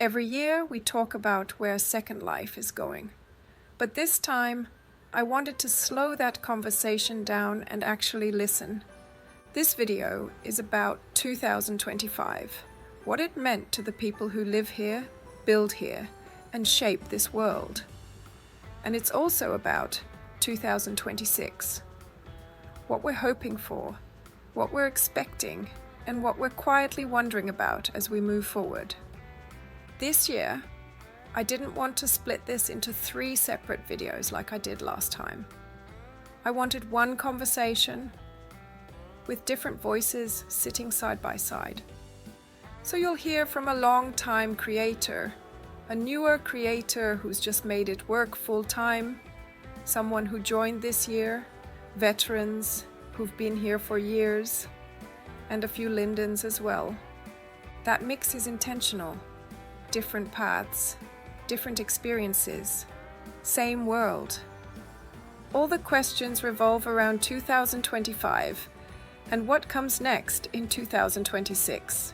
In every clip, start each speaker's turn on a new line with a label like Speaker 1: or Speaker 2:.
Speaker 1: Every year we talk about where Second Life is going. But this time, I wanted to slow that conversation down and actually listen. This video is about 2025, what it meant to the people who live here, build here, and shape this world. And it's also about 2026. What we're hoping for, what we're expecting, and what we're quietly wondering about as we move forward. This year, I didn't want to split this into 3 separate videos like I did last time. I wanted one conversation with different voices sitting side by side. So you'll hear from a long-time creator, a newer creator who's just made it work full-time, someone who joined this year, veterans who've been here for years, and a few Lindens as well. That mix is intentional. Different paths, different experiences, same world. All the questions revolve around 2025 and what comes next in 2026.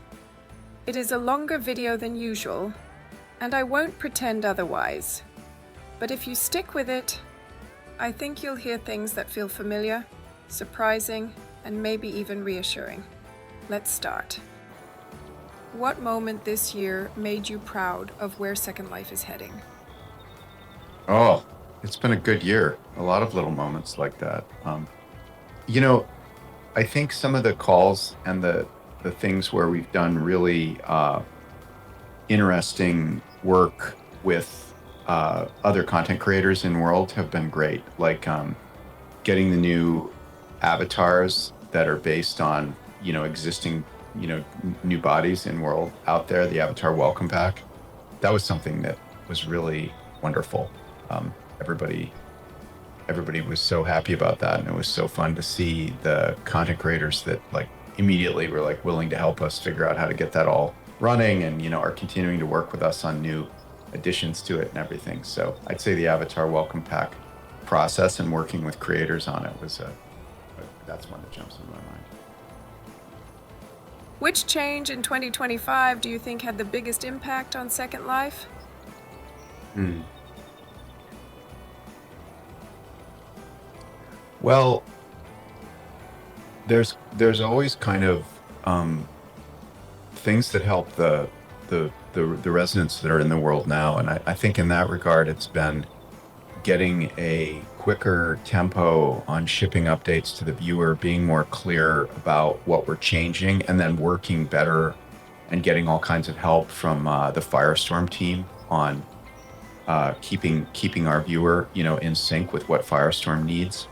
Speaker 1: It is a longer video than usual, and I won't pretend otherwise. But if you stick with it, I think you'll hear things that feel familiar, surprising, and maybe even reassuring. Let's start. What moment this year made you proud of where Second Life is heading?
Speaker 2: Oh, it's been a good year. A lot of little moments like that. I think some of the calls and the things where we've done really interesting work with other content creators in world have been great. Like getting the new avatars that are based on, existing new bodies in world out there, the avatar welcome pack. That was something that was really wonderful. Everybody was so happy about that, and it was so fun to see the content creators that immediately were willing to help us figure out how to get that all running, and are continuing to work with us on new additions to it and everything. So I'd say the avatar welcome pack process and working with creators on it was that's one that jumps into my mind.
Speaker 1: Which change in 2025 do you think had the biggest impact on Second Life?
Speaker 2: Well, there's always kind of things that help the residents that are in the world now, and I think in that regard it's been getting a quicker tempo on shipping updates to the viewer, being more clear about what we're changing, and then working better and getting all kinds of help from the Firestorm team on keeping our viewer, in sync with what Firestorm needs.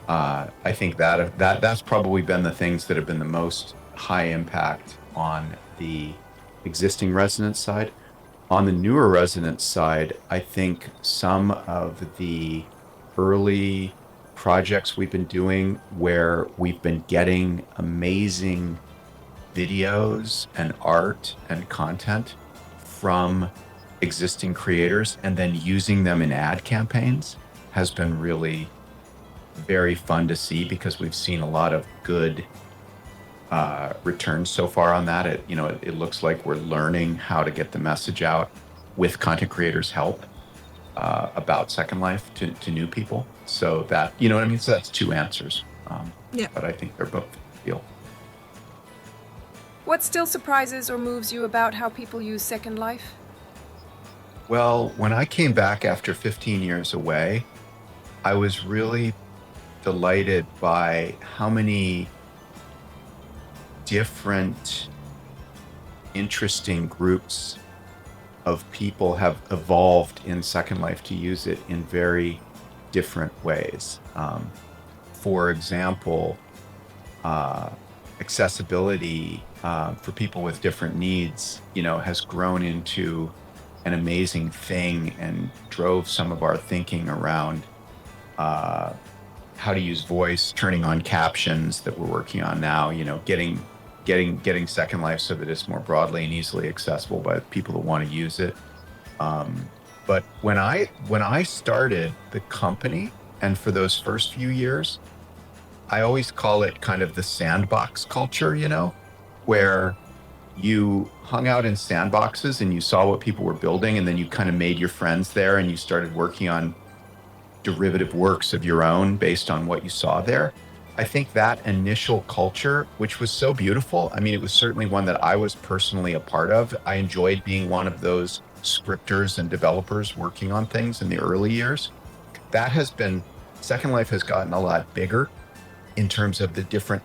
Speaker 2: I think that's probably been the things that have been the most high impact on the existing residents side. On the newer residents side, I think some of the early projects we've been doing where we've been getting amazing videos and art and content from existing creators and then using them in ad campaigns has been really very fun to see, because we've seen a lot of good returns so far on that. It looks like we're learning how to get the message out with content creators' help about Second Life to new people. So that, so that's 2 answers. But I think they're both real.
Speaker 1: What still surprises or moves you about how people use Second Life?
Speaker 2: Well, when I came back after 15 years away, I was really delighted by how many different, interesting groups of people have evolved in Second Life to use it in very different ways. For example, accessibility for people with different needs, has grown into an amazing thing and drove some of our thinking around how to use voice, turning on captions that we're working on now, getting Second Life so that it's more broadly and easily accessible by people that want to use it. But when I started the company, and for those first few years, I always call it kind of the sandbox culture, where you hung out in sandboxes and you saw what people were building, and then you kind of made your friends there and you started working on derivative works of your own based on what you saw there. I think that initial culture, which was so beautiful, I mean, it was certainly one that I was personally a part of. I enjoyed being one of those scripters and developers working on things in the early years. That has been, Second Life has gotten a lot bigger in terms of the different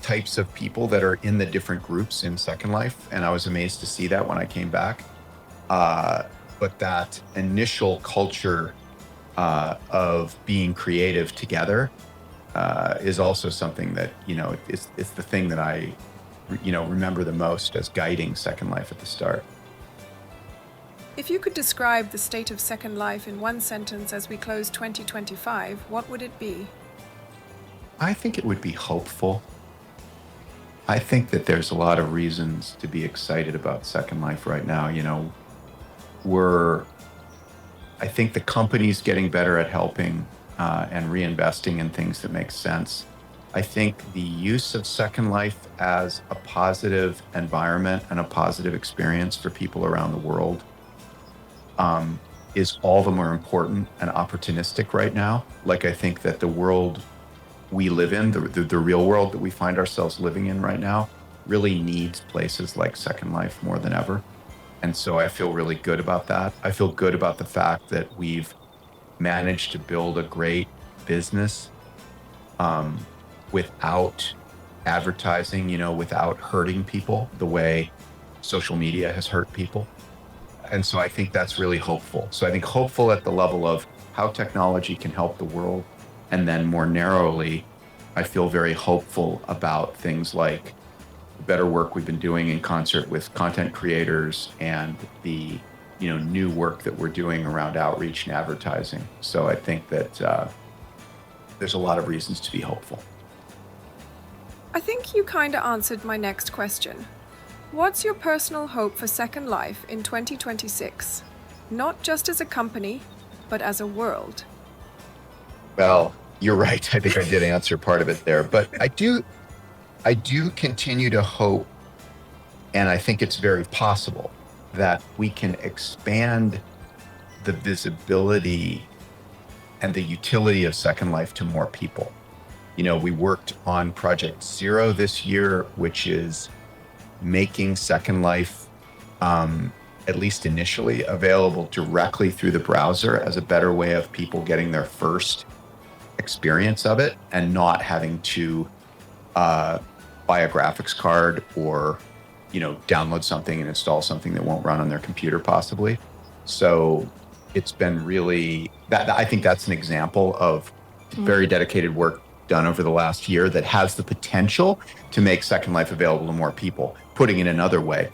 Speaker 2: types of people that are in the different groups in Second Life. And I was amazed to see that when I came back. But that initial culture of being creative together is also something that, it's the thing that I, remember the most as guiding Second Life at the start.
Speaker 1: If you could describe the state of Second Life in one sentence as we close 2025, what would it be?
Speaker 2: I think it would be hopeful. I think that there's a lot of reasons to be excited about Second Life right now. I think the company's getting better at helping and reinvesting in things that make sense. I think the use of Second Life as a positive environment and a positive experience for people around the world is all the more important and opportunistic right now. Like, I think that the world we live in, the real world that we find ourselves living in right now, really needs places like Second Life more than ever. And so I feel really good about that. I feel good about the fact that we've managed to build a great business without advertising, without hurting people the way social media has hurt people. And so I think that's really hopeful. So I think hopeful at the level of how technology can help the world. And then more narrowly, I feel very hopeful about things like the better work we've been doing in concert with content creators and the new work that we're doing around outreach and advertising. So I think that there's a lot of reasons to be hopeful.
Speaker 1: I think you kind of answered my next question. What's your personal hope for Second Life in 2026? Not just as a company, but as a world.
Speaker 2: Well, you're right. I think I did answer part of it there, but I do continue to hope, and I think it's very possible that we can expand the visibility and the utility of Second Life to more people. We worked on Project Zero this year, which is making Second Life, at least initially, available directly through the browser as a better way of people getting their first experience of it and not having to buy a graphics card or download something and install something that won't run on their computer possibly. So it's been really that I think that's an example of very dedicated work done over the last year that has the potential to make Second Life available to more people. Putting it another way,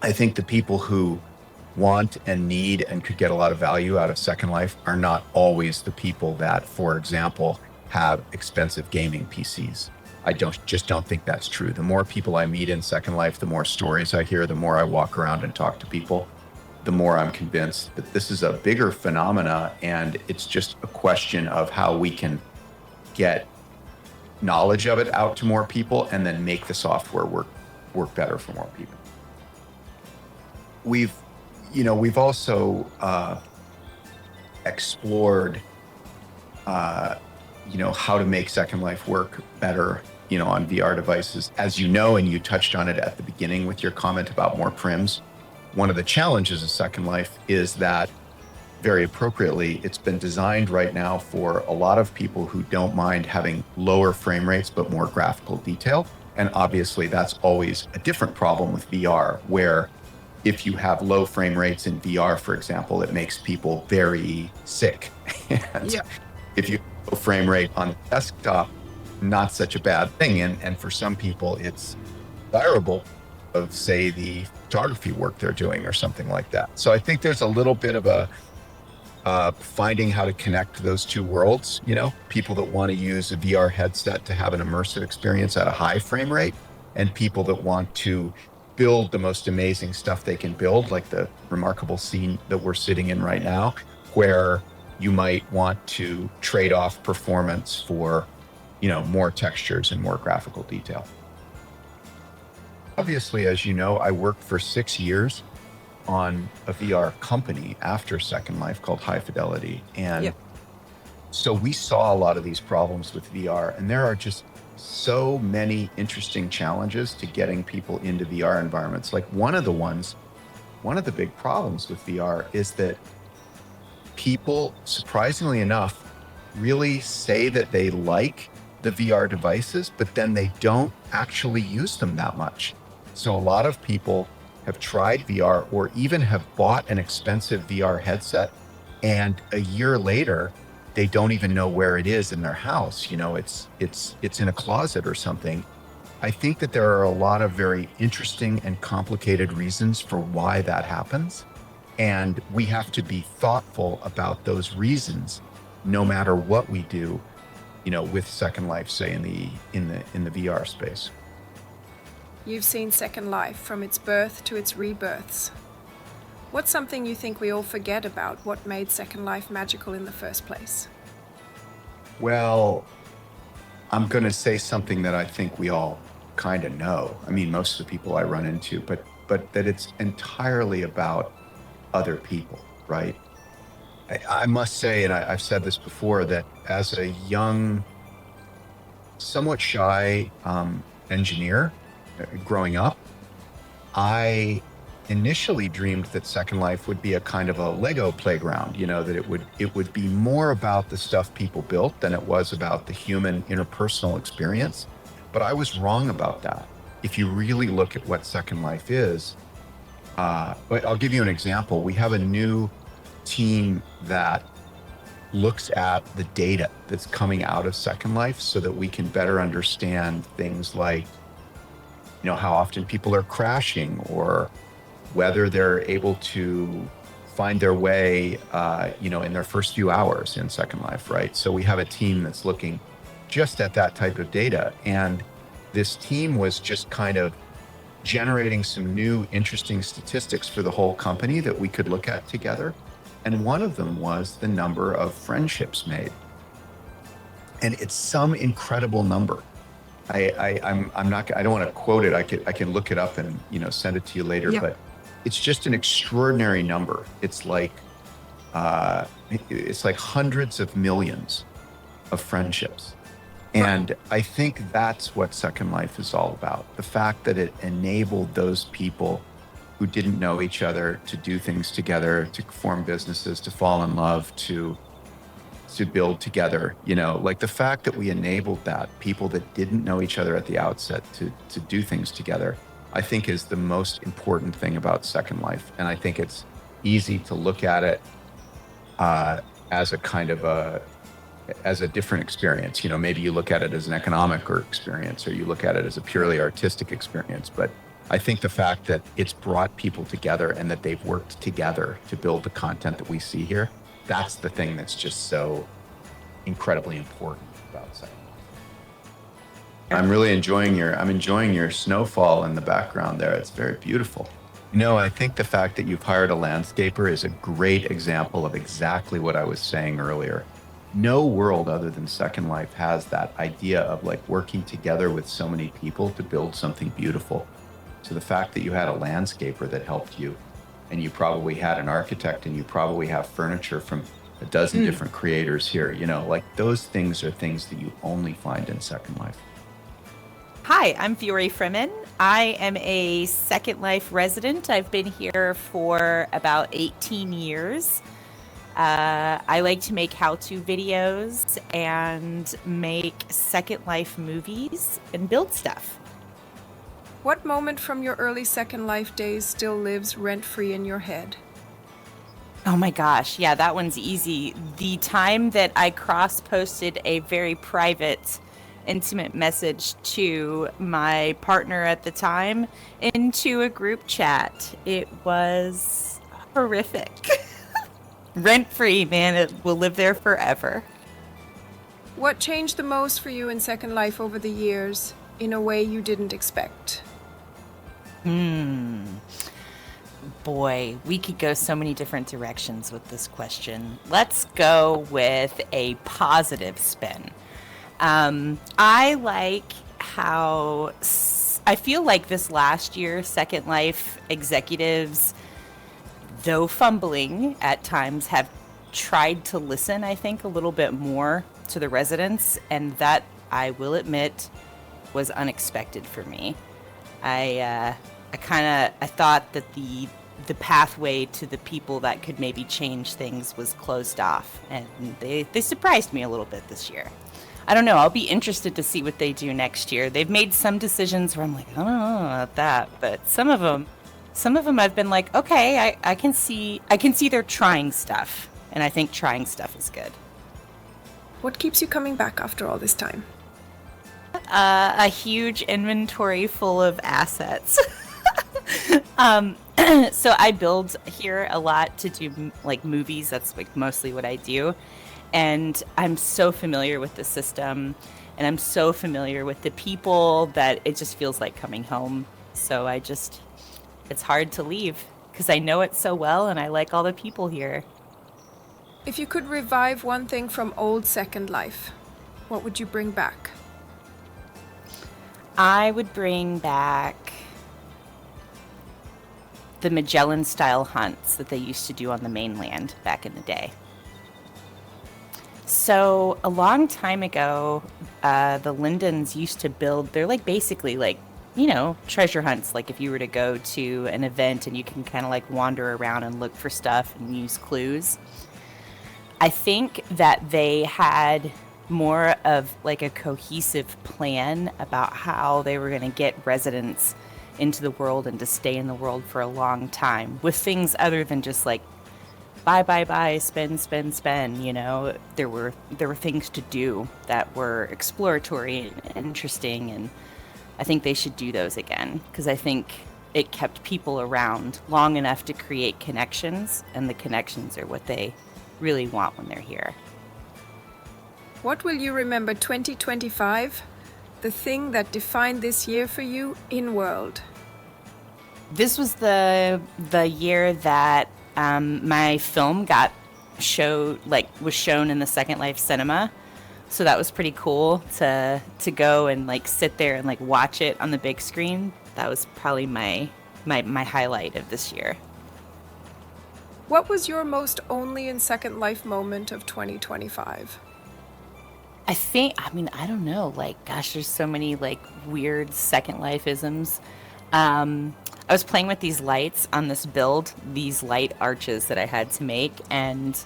Speaker 2: I think the people who want and need and could get a lot of value out of Second Life are not always the people that, for example, have expensive gaming PCs. I just don't think that's true. The more people I meet in Second Life, the more stories I hear, the more I walk around and talk to people, the more I'm convinced that this is a bigger phenomena, and it's just a question of how we can get knowledge of it out to more people and then make the software work better for more people. We've also explored how to make Second Life work better on VR devices. As you know, and you touched on it at the beginning with your comment about more prims, one of the challenges of Second Life is that, very appropriately, it's been designed right now for a lot of people who don't mind having lower frame rates but more graphical detail. And obviously that's always a different problem with VR, where if you have low frame rates in VR, for example, it makes people very sick. And if you have low frame rate on desktop, not such a bad thing. And for some people, it's desirable of, say, the photography work they're doing or something like that. So I think there's a little bit of a finding how to connect those two worlds, people that want to use a VR headset to have an immersive experience at a high frame rate, and people that want to build the most amazing stuff they can build, like the remarkable scene that we're sitting in right now, where you might want to trade off performance for, more textures and more graphical detail. obviously, as you know, I worked for 6 years on a VR company after Second Life called High Fidelity. And
Speaker 1: Yep.
Speaker 2: so we saw a lot of these problems with VR, and there are just so many interesting challenges to getting people into VR environments. Like one of the big problems with VR is that people, surprisingly enough, really say that they like the VR devices, but then they don't actually use them that much. So a lot of people have tried VR or even have bought an expensive VR headset, and a year later, they don't even know where it is in their house. You know, it's in a closet or something. I think that there are a lot of very interesting and complicated reasons for why that happens. And we have to be thoughtful about those reasons, no matter what we do, you know, with Second Life, say in the VR space.
Speaker 1: You've seen Second Life from its birth to its rebirths. What's something you think we all forget about what made Second Life magical in the first place?
Speaker 2: Well, I'm going to say something that I think we all kind of know. I mean, most of the people I run into, but that it's entirely about other people, right? I must say, and I've said this before, that as a young, somewhat shy engineer growing up, I initially dreamed that Second Life would be a kind of a Lego playground, you know, that it would be more about the stuff people built than it was about the human interpersonal experience. But I was wrong about that. If you really look at what Second Life is, but I'll give you an example. We have a new team that looks at the data that's coming out of Second Life so that we can better understand things like, you know, how often people are crashing or whether they're able to find their way, you know, in their first few hours in Second Life, right? So we have a team that's looking just at that type of data. And this team was just kind of generating some new interesting statistics for the whole company that we could look at together. And one of them was the number of friendships made. And it's some incredible number. I don't want to quote it. I can look it up and, you know, send it to you later,
Speaker 1: Yeah.
Speaker 2: but it's just an extraordinary number. It's like hundreds of millions of friendships. And I think that's what Second Life is all about. The fact that it enabled those people who didn't know each other to do things together, to form businesses, to fall in love, to build together, you know, like the fact that we enabled that, people that didn't know each other at the outset to do things together, I think is the most important thing about Second Life. And I think it's easy to look at it as a kind of as a different experience. You know, maybe you look at it as an economic or experience, or you look at it as a purely artistic experience. But I think the fact that it's brought people together and that they've worked together to build the content that we see here, that's the thing that's just so incredibly important about Second Life. I'm enjoying your snowfall in the background there. It's very beautiful. You know, I think the fact that you've hired a landscaper is a great example of exactly what I was saying earlier. No world other than Second Life has that idea of like working together with so many people to build something beautiful. So the fact that you had a landscaper that helped you, and you probably had an architect, and you probably have furniture from a dozen different creators here, you know, like those things are things that you only find in Second Life.
Speaker 3: Hi, I'm Feorie Frimon. I am a Second Life resident. I've been here for about 18 years. I like to make how-to videos and make Second Life movies and build stuff.
Speaker 1: What moment from your early Second Life days still lives rent-free in your head?
Speaker 3: Oh my gosh, yeah, that one's easy. The time that I cross-posted a very private, intimate message to my partner at the time into a group chat. It was horrific. Rent-free, man, it will live there forever.
Speaker 1: What changed the most for you in Second Life over the years in a way you didn't expect?
Speaker 3: Boy, we could go so many different directions with this question. Let's go with a positive spin. I like how I feel like this last year, Second Life executives, though fumbling at times, have tried to listen, I think, a little bit more to the residents, and that, I will admit, was unexpected for me. I thought that the pathway to the people that could maybe change things was closed off, and they surprised me a little bit this year. I don't know. I'll be interested to see what they do next year. They've made some decisions where I'm like, I don't know about that, but some of them I've been like, okay, I can see they're trying stuff, and I think trying stuff is good.
Speaker 1: What keeps you coming back after all this time?
Speaker 3: A huge inventory full of assets. So I build here a lot to do like movies. That's like mostly what I do. And I'm so familiar with the system, and I'm so familiar with the people that it just feels like coming home. So it's hard to leave because I know it so well and I like all the people here.
Speaker 1: If you could revive one thing from old Second Life, what would you bring back?
Speaker 3: I would bring back the Magellan-style hunts that they used to do on the mainland back in the day. So a long time ago, the Lindens used to build, they're like basically like, you know, treasure hunts. Like if you were to go to an event and you can kind of like wander around and look for stuff and use clues. I think that they had more of like a cohesive plan about how they were going to get residents into the world and to stay in the world for a long time with things other than just like buy, spend, you know. There were things to do that were exploratory and interesting, and I think they should do those again because I think it kept people around long enough to create connections, and the connections are what they really want when they're here.
Speaker 1: What will you remember 2025? The thing that defined this year for you in world?
Speaker 3: This was the year that my film was shown in the Second Life cinema. So that was pretty cool to go and like sit there and like watch it on the big screen. That was probably my highlight of this year.
Speaker 1: What was your most only in Second Life moment of 2025?
Speaker 3: I don't know. Like, gosh, there's so many like weird Second Life-isms. I was playing with these lights on this build, these light arches that I had to make, and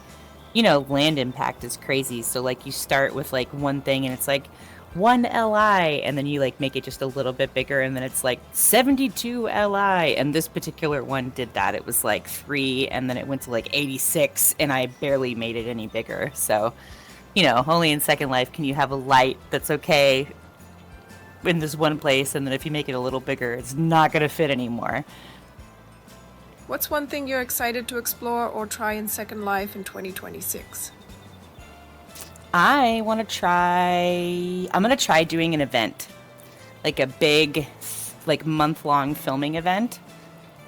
Speaker 3: you know, land impact is crazy. So like you start with like one thing and it's like 1 Li, and then you like make it just a little bit bigger, and then it's like 72 Li, and this particular one did that. It was like 3, and then it went to like 86, and I barely made it any bigger. So, you know, only in Second Life can you have a light that's okay in this one place, and then if you make it a little bigger, it's not going to fit anymore.
Speaker 1: What's one thing you're excited to explore or try in Second Life in 2026?
Speaker 3: I'm going to try doing an event, like a big, like month-long filming event,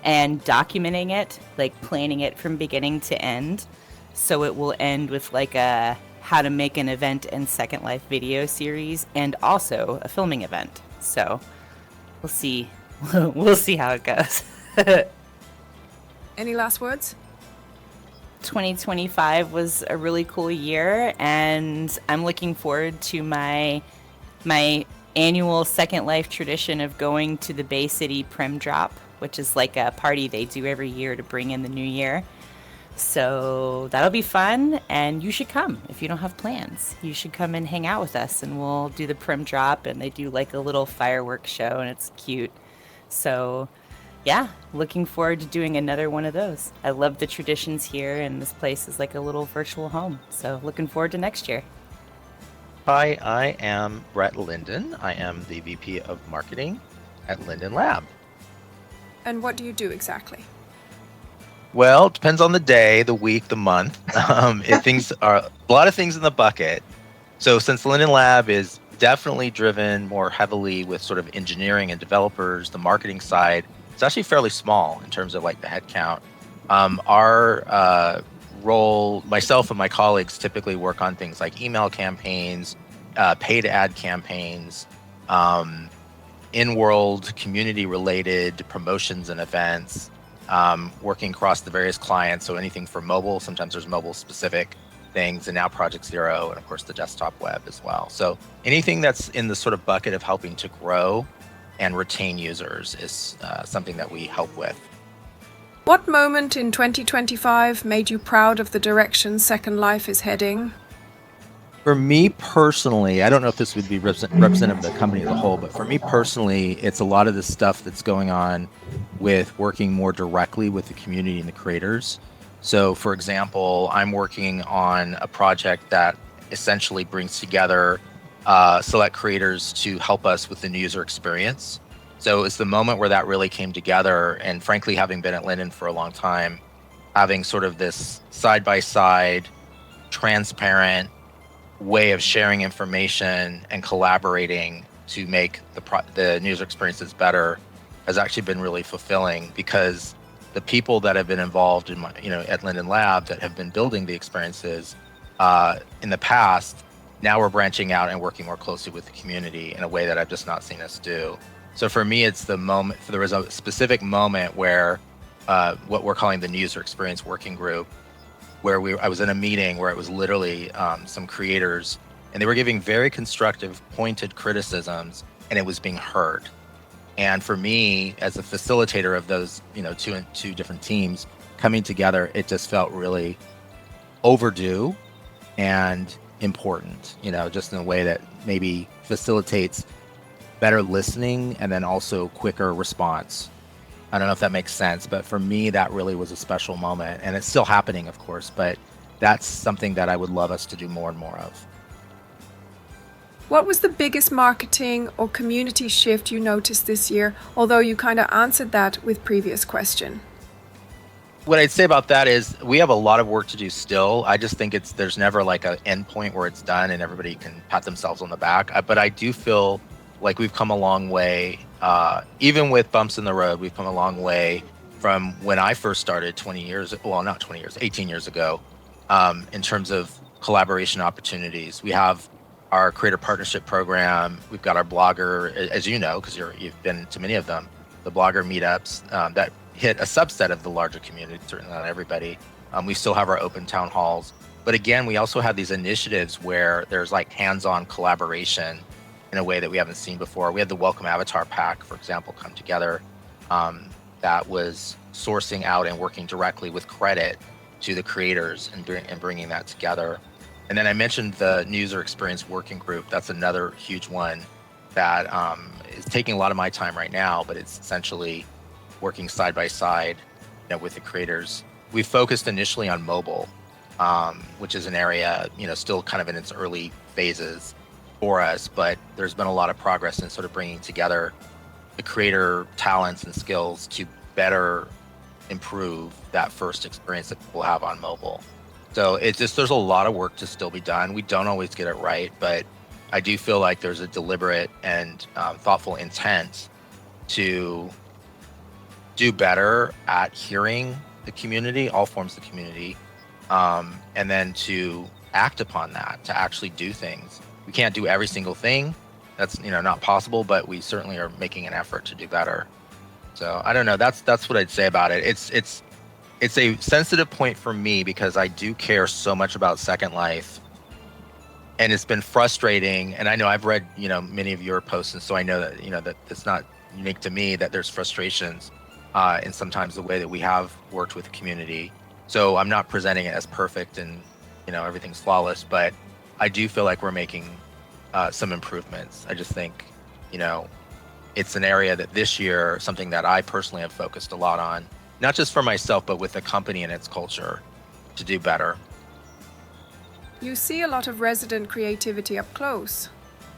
Speaker 3: and documenting it, like planning it from beginning to end. So it will end with like a how to make an event in Second Life video series, and also a filming event. So we'll see. We'll see how it goes.
Speaker 1: Any last words?
Speaker 3: 2025 was a really cool year, and I'm looking forward to my annual Second Life tradition of going to the Bay City Prim Drop, which is like a party they do every year to bring in the new year. So that'll be fun, and you should come if you don't have plans. You should come and hang out with us, and we'll do the Prim Drop, and they do like a little fireworks show, and it's cute. So yeah, looking forward to doing another one of those. I love the traditions here, and this place is like a little virtual home. So looking forward to next year.
Speaker 4: Hi, I am Brett Linden. I am the VP of Marketing at Linden Lab.
Speaker 1: And what do you do exactly?
Speaker 4: Well, it depends on the day, the week, the month. Things are a lot of things in the bucket. So since Linden Lab is definitely driven more heavily with sort of engineering and developers, the marketing side, it's actually fairly small in terms of like the headcount. Our role, myself and my colleagues typically work on things like email campaigns, paid ad campaigns, in-world community-related promotions and events, working across the various clients. So anything for mobile, sometimes there's mobile-specific things, and now Project Zero, and of course the desktop web as well. So anything that's in the sort of bucket of helping to grow and retain users is something that we help with.
Speaker 1: What moment in 2025 made you proud of the direction Second Life is heading?
Speaker 4: For me personally, I don't know if this would be representative of the company as a whole, but for me personally, it's a lot of the stuff that's going on with working more directly with the community and the creators. So for example, I'm working on a project that essentially brings together select creators to help us with the new user experience. So it's the moment where that really came together, and frankly, having been at Linden for a long time, having sort of this side-by-side, transparent way of sharing information and collaborating to make the user experiences better has actually been really fulfilling, because the people that have been involved in at Linden Lab that have been building the experiences in the past, now we're branching out and working more closely with the community in a way that I've just not seen us do. So for me, it's the moment. There was a specific moment where what we're calling the user experience working group, where I was in a meeting where it was literally some creators, and they were giving very constructive, pointed criticisms, and it was being heard. And for me, as a facilitator of those, two different teams coming together, it just felt really overdue and important, just in a way that maybe facilitates better listening and then also quicker response. I don't know if that makes sense, but for me, that really was a special moment, and it's still happening, of course, but that's something that I would love us to do more and more of.
Speaker 1: What was the biggest marketing or community shift you noticed this year, although you kind of answered that with previous question?
Speaker 4: What I'd say about that is we have a lot of work to do still. I just think there's never like an end point where it's done and everybody can pat themselves on the back. But I do feel like we've come a long way. Even with bumps in the road, we've come a long way from when I first started 18 years ago, in terms of collaboration opportunities. We have our creator partnership program. We've got our blogger, as you know, because you've been to many of them, the blogger meetups that hit a subset of the larger community, certainly not everybody. We still have our open town halls. But again, we also have these initiatives where there's like hands-on collaboration in a way that we haven't seen before. We had the Welcome Avatar Pack, for example, come together that was sourcing out and working directly with credit to the creators and bringing that together. And then I mentioned the user experience working group. That's another huge one that is taking a lot of my time right now, but it's essentially working side by side with the creators. We focused initially on mobile, which is an area still kind of in its early phases for us, but there's been a lot of progress in sort of bringing together the creator talents and skills to better improve that first experience that people have on mobile. So there's a lot of work to still be done. We don't always get it right, but I do feel like there's a deliberate and thoughtful intent to do better at hearing the community, all forms of the community, and then to act upon that, to actually do things. We can't do every single thing. That's not possible, but we certainly are making an effort to do better. So I don't know. That's what I'd say about it. It's a sensitive point for me because I do care so much about Second Life, and it's been frustrating. And I know I've read many of your posts, and so I know that that it's not unique to me that there's frustrations in sometimes the way that we have worked with the community. So I'm not presenting it as perfect and everything's flawless, but I do feel like we're making some improvements. I just think, it's an area that this year, something that I personally have focused a lot on, not just for myself, but with the company and its culture to do better.
Speaker 1: You see a lot of resident creativity up close.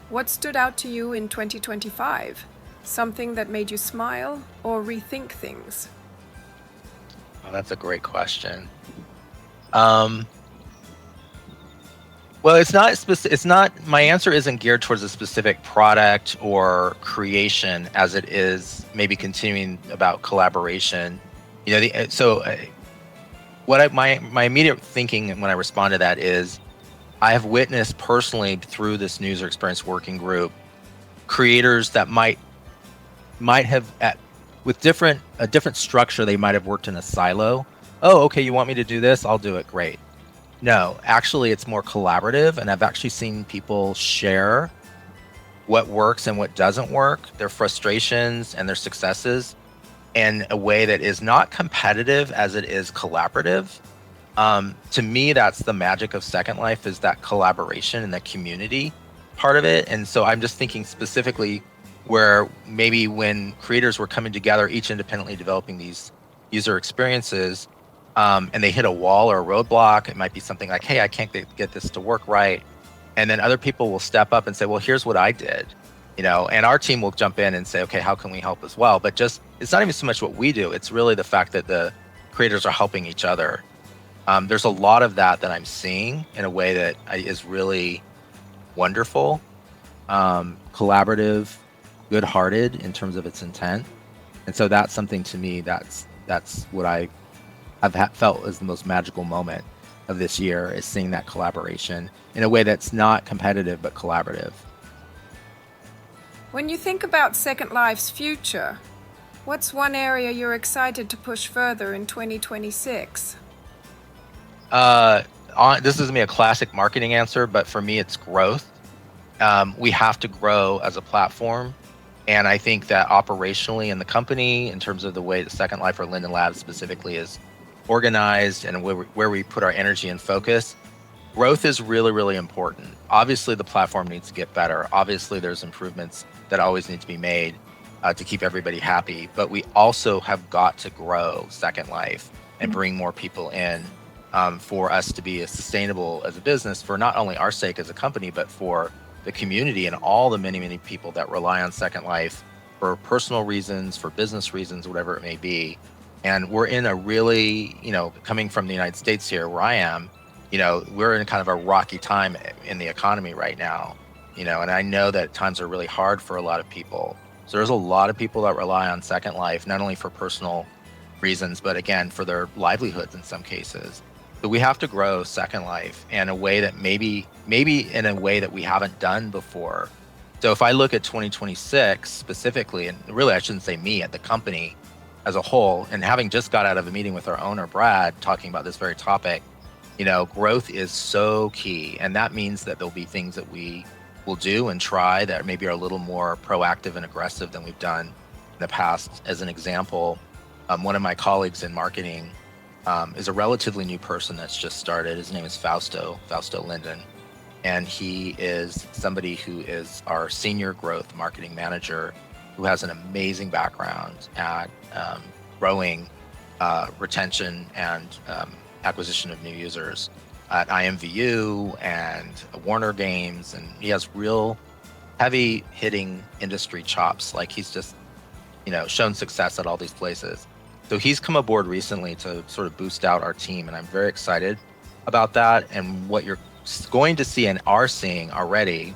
Speaker 1: What stood out to you in 2025? Something that made you smile or rethink things?
Speaker 4: Oh, that's a great question. Well, it's not, my answer isn't geared towards a specific product or creation as it is maybe continuing about collaboration. My immediate thinking when I respond to that is I have witnessed personally through this user experience working group, creators that might might have with a different structure, they might have worked in a silo. Oh, okay, you want me to do this? I'll do it. Great. No, actually, it's more collaborative, and I've actually seen people share what works and what doesn't work, their frustrations and their successes, in a way that is not competitive as it is collaborative. To me, that's the magic of Second Life, is that collaboration and the community part of it. And so I'm just thinking specifically where maybe when creators were coming together, each independently developing these user experiences, and they hit a wall or a roadblock, it might be something like, hey, I can't get this to work right. And then other people will step up and say, well, here's what I did, and our team will jump in and say, okay, how can we help as well? But it's not even so much what we do. It's really the fact that the creators are helping each other. There's a lot of that I'm seeing in a way that is really wonderful, collaborative, good-hearted in terms of its intent. And so that's something, to me, that's what I have felt is the most magical moment of this year, is seeing that collaboration in a way that's not competitive but collaborative.
Speaker 1: When you think about Second Life's future, what's one area you're excited to push further in 2026?
Speaker 4: This is going to be a classic marketing answer, but for me, it's growth. We have to grow as a platform. And I think that operationally in the company, in terms of the way that Second Life or Linden Lab specifically is organized and where we put our energy and focus, growth is really, really important. Obviously, the platform needs to get better. Obviously, there's improvements that always need to be made to keep everybody happy. But we also have got to grow Second Life and bring more people in for us to be as sustainable as a business, for not only our sake as a company, but for the community and all the many, many people that rely on Second Life for personal reasons, for business reasons, whatever it may be. And we're in a really, coming from the United States here, where I am, we're in kind of a rocky time in the economy right now, and I know that times are really hard for a lot of people. So there's a lot of people that rely on Second Life, not only for personal reasons, but again, for their livelihoods in some cases. But we have to grow Second Life in a way that maybe in a way that we haven't done before. So if I look at 2026 specifically, and really I shouldn't say me, at the company as a whole, and having just got out of a meeting with our owner, Brad, talking about this very topic, growth is so key. And that means that there'll be things that we will do and try that maybe are a little more proactive and aggressive than we've done in the past. As an example, one of my colleagues in marketing is a relatively new person that's just started. His name is Fausto Linden. And he is somebody who is our senior growth marketing manager, who has an amazing background at growing retention and acquisition of new users at IMVU and Warner Games. And he has real heavy hitting industry chops. Like, he's just, shown success at all these places. So he's come aboard recently to sort of boost out our team, and I'm very excited about that. And what you're going to see and are seeing already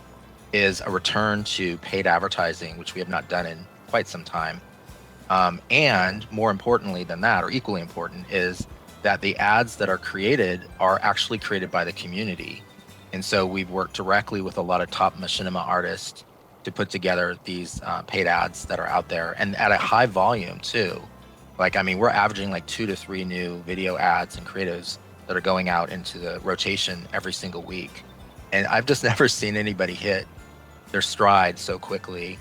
Speaker 4: is a return to paid advertising, which we have not done in quite some time. And more importantly than that, or equally important, is that the ads that are created are actually created by the community. And so we've worked directly with a lot of top machinima artists to put together these paid ads that are out there, and at a high volume too. We're averaging like 2 to 3 new video ads and creatives that are going out into the rotation every single week. And I've just never seen anybody hit their stride so quickly.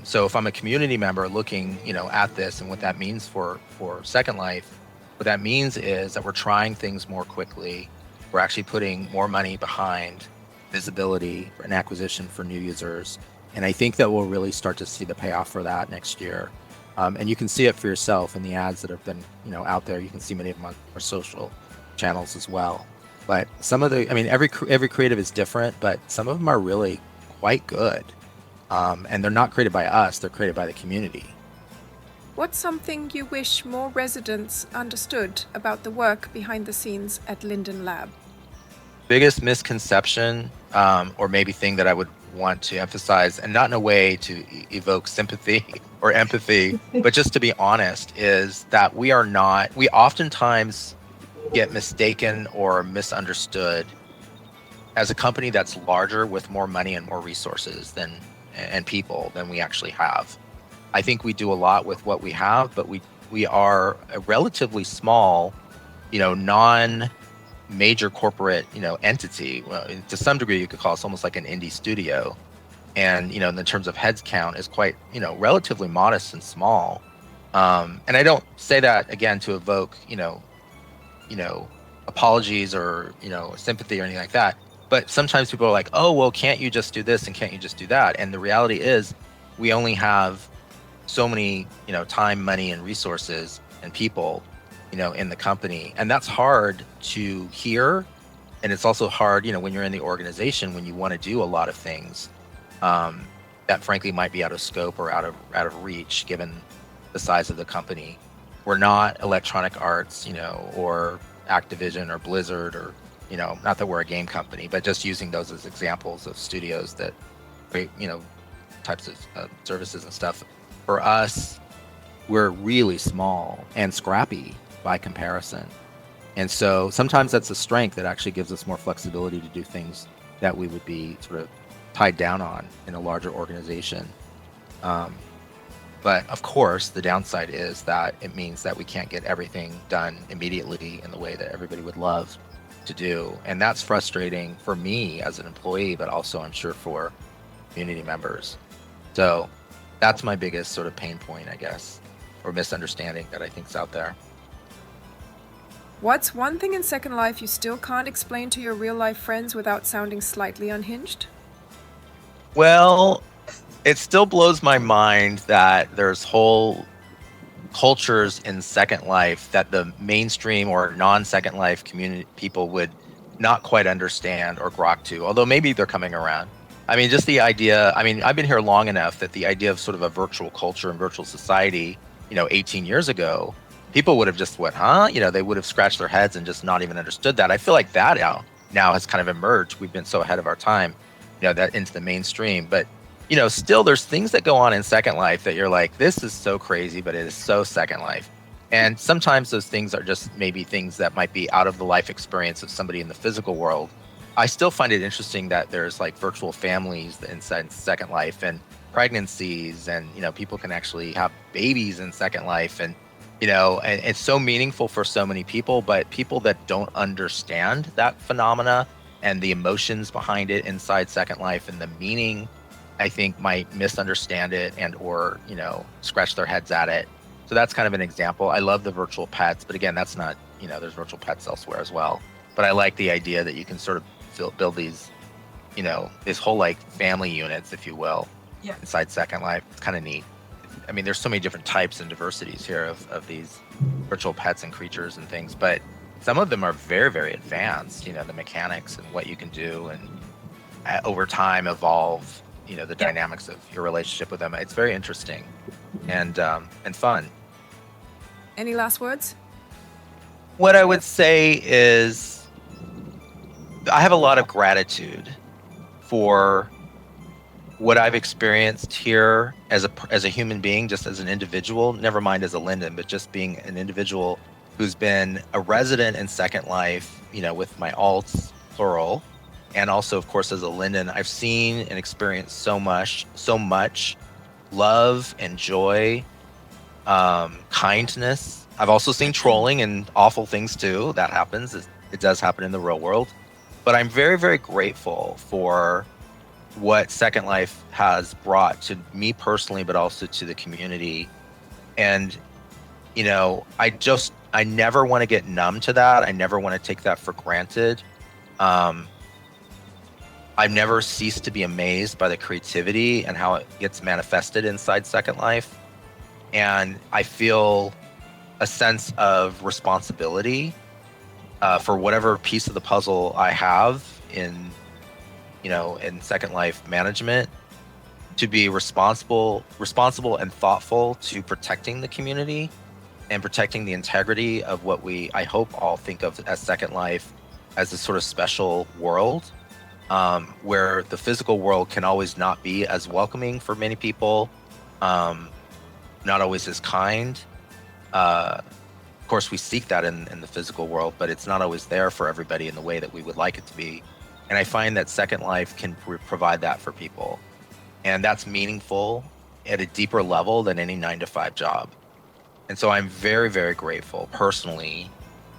Speaker 4: So if I'm a community member looking, at this and what that means for Second Life, what that means is that we're trying things more quickly. We're actually putting more money behind visibility and acquisition for new users. And I think that we'll really start to see the payoff for that next year. And you can see it for yourself in the ads that have been, out there. You can see many of them on our social channels as well. But some of every creative is different, but some of them are really quite good. And they're not created by us, they're created by the community.
Speaker 1: What's something you wish more residents understood about the work behind the scenes at Linden Lab?
Speaker 4: Biggest misconception, or maybe thing that I would want to emphasize, and not in a way to evoke sympathy or empathy, but just to be honest, is that we oftentimes get mistaken or misunderstood as a company that's larger with more money and more resources and people than we actually have. I think we do a lot with what we have, but we are a relatively small, non-major corporate, entity. Well, to some degree, you could call us almost like an indie studio. And, in the terms of heads count is quite, relatively modest and small. And I don't say that again to evoke, apologies or, sympathy or anything like that. But sometimes people are like, oh, well, can't you just do this and can't you just do that? And the reality is we only have so many, time, money, and resources and people, in the company. And that's hard to hear. And it's also hard, when you're in the organization, when you want to do a lot of things that frankly might be out of scope or out of reach, given the size of the company. We're not Electronic Arts, or Activision or Blizzard or, not that we're a game company, but just using those as examples of studios that create, types of services and stuff. For us, we're really small and scrappy by comparison. And so sometimes that's a strength that actually gives us more flexibility to do things that we would be sort of tied down on in a larger organization. But of course, the downside is that it means that we can't get everything done immediately in the way that everybody would love to do. And that's frustrating for me as an employee, but also I'm sure for community members. So that's my biggest sort of pain point, I guess, or misunderstanding that I think is out there.
Speaker 1: What's one thing in Second Life you still can't explain to your real-life friends without sounding slightly unhinged?
Speaker 4: Well, it still blows my mind that there's whole cultures in Second Life that the mainstream or non-Second Life community people would not quite understand or grok to, although maybe they're coming around. I mean, just the idea, I've been here long enough that the idea of sort of a virtual culture and virtual society, 18 years ago, people would have just went, huh? They would have scratched their heads and just not even understood that. I feel like that now has kind of emerged. We've been so ahead of our time, that into the mainstream. But, still there's things that go on in Second Life that you're like, this is so crazy, but it is so Second Life. And sometimes those things are just maybe things that might be out of the life experience of somebody in the physical world. I still find it interesting that there's like virtual families inside Second Life and pregnancies and, people can actually have babies in Second Life. And, and it's so meaningful for so many people, but people that don't understand that phenomena and the emotions behind it inside Second Life and the meaning, I think might misunderstand it and or, scratch their heads at it. So that's kind of an example. I love the virtual pets, but again, that's not, there's virtual pets elsewhere as well. But I like the idea that you can sort of build these, this whole like family units, if you will, inside Second Life. It's kind of neat. There's so many different types and diversities here of these virtual pets and creatures and things, but some of them are very, very advanced, the mechanics and what you can do and over time evolve, the dynamics of your relationship with them. It's very interesting and fun.
Speaker 1: Any last words?
Speaker 4: What I would say is I have a lot of gratitude for what I've experienced here as a human being, just as an individual, never mind as a Linden, but just being an individual who's been a resident in Second Life, with my alts, plural, and also, of course, as a Linden. I've seen and experienced so much love and joy, kindness. I've also seen trolling and awful things too. That happens. It does happen in the real world. But I'm very, very grateful for what Second Life has brought to me personally, but also to the community. And, I never want to get numb to that. I never want to take that for granted. I've never ceased to be amazed by the creativity and how it gets manifested inside Second Life. And I feel a sense of responsibility for whatever piece of the puzzle I have in Second Life management, to be responsible and thoughtful to protecting the community and protecting the integrity of what I hope all think of as Second Life as a sort of special world, where the physical world can always not be as welcoming for many people, not always as kind. Of course, we seek that in the physical world, but it's not always there for everybody in the way that we would like it to be. And I find that Second Life can provide that for people. And that's meaningful at a deeper level than any 9-to-5 job. And so I'm very, very grateful personally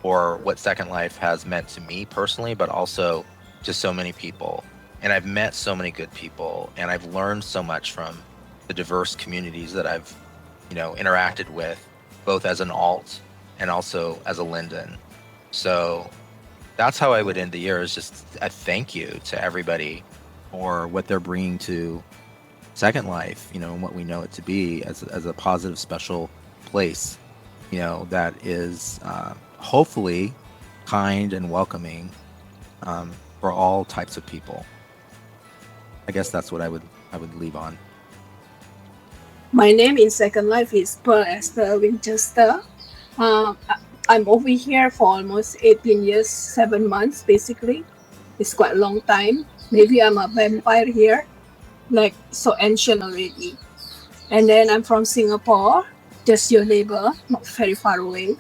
Speaker 4: for what Second Life has meant to me personally, but also to so many people. And I've met so many good people, and I've learned so much from the diverse communities that I've, interacted with, both as an alt and also as a Linden. So that's how I would end the year, is just a thank you to everybody for what they're bringing to Second Life, and what we know it to be as a positive, special place, that is hopefully kind and welcoming for all types of people. I guess that's what I would leave on.
Speaker 5: My name in Second Life is Astor Winchester. I'm over here for almost 18 years, 7 months, basically. It's quite a long time. Maybe I'm a vampire here, like so ancient already. And then I'm from Singapore, just your neighbor, not very far away.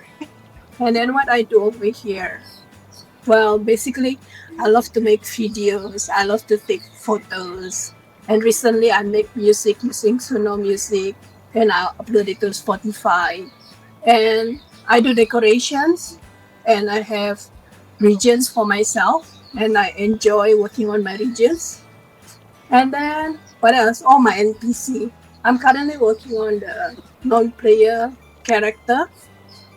Speaker 5: And then what I do over here? Well, basically, I love to make videos. I love to take photos. And recently I make music using Suno Music, and I upload it to Spotify. And I do decorations, and I have regions for myself, and I enjoy working on my regions. And then what else? Oh, my NPC. I'm currently working on the non-player character,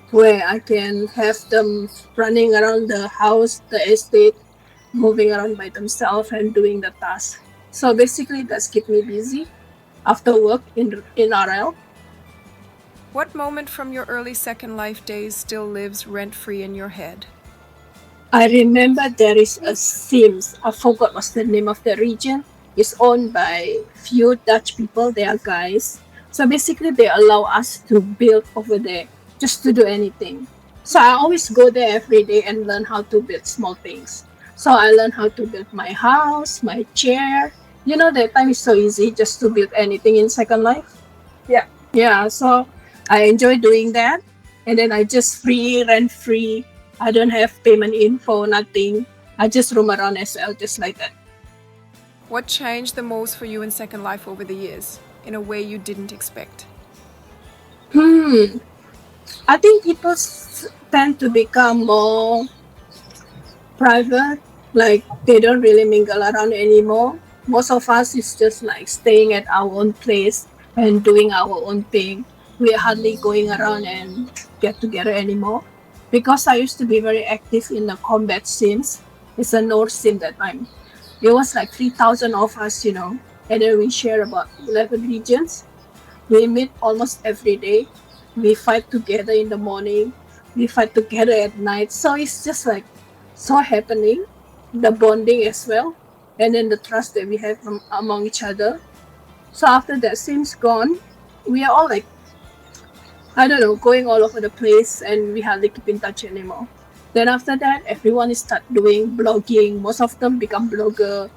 Speaker 5: where I can have them running around the house, the estate, moving around by themselves and doing the task. So basically, that's keep me busy after work in RL.
Speaker 1: What moment from your early Second Life days still lives rent-free in your head?
Speaker 5: I remember there is a Sims. I forgot what's the name of the region. It's owned by few Dutch people. They are guys. So basically, they allow us to build over there, just to do anything. So I always go there every day and learn how to build small things. So I learned how to build my house, my chair. That time is so easy just to build anything in Second Life. Yeah, so I enjoy doing that. And then I just rent free. I don't have payment info, nothing. I just roam around SL just like that.
Speaker 1: What changed the most for you in Second Life over the years, in a way you didn't expect?
Speaker 5: I think people tend to become more private, like they don't really mingle around anymore. Most of us is just like staying at our own place and doing our own thing. We are hardly going around and get together anymore. Because I used to be very active in the combat sims. It's a North sim that time. It was like 3,000 of us, and then we share about 11 regions. We meet almost every day. We fight together in the morning. We fight together at night. So it's just like so happening. The bonding as well. And then the trust that we have among each other. So after that Sims gone, we are all like, going all over the place, and we hardly keep in touch anymore. Then after that, everyone start doing blogging. Most of them become blogger.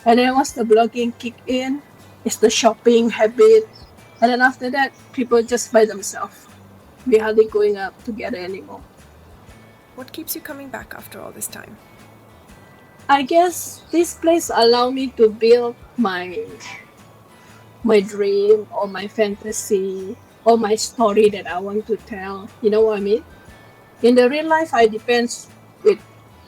Speaker 5: And then once the blogging kick in, it's the shopping habit. And then after that, people just by themselves. We hardly going out together anymore.
Speaker 1: What keeps you coming back after all this time?
Speaker 5: I guess this place allow me to build my dream or my fantasy or my story that I want to tell. You know what I mean? In the real life, I depend with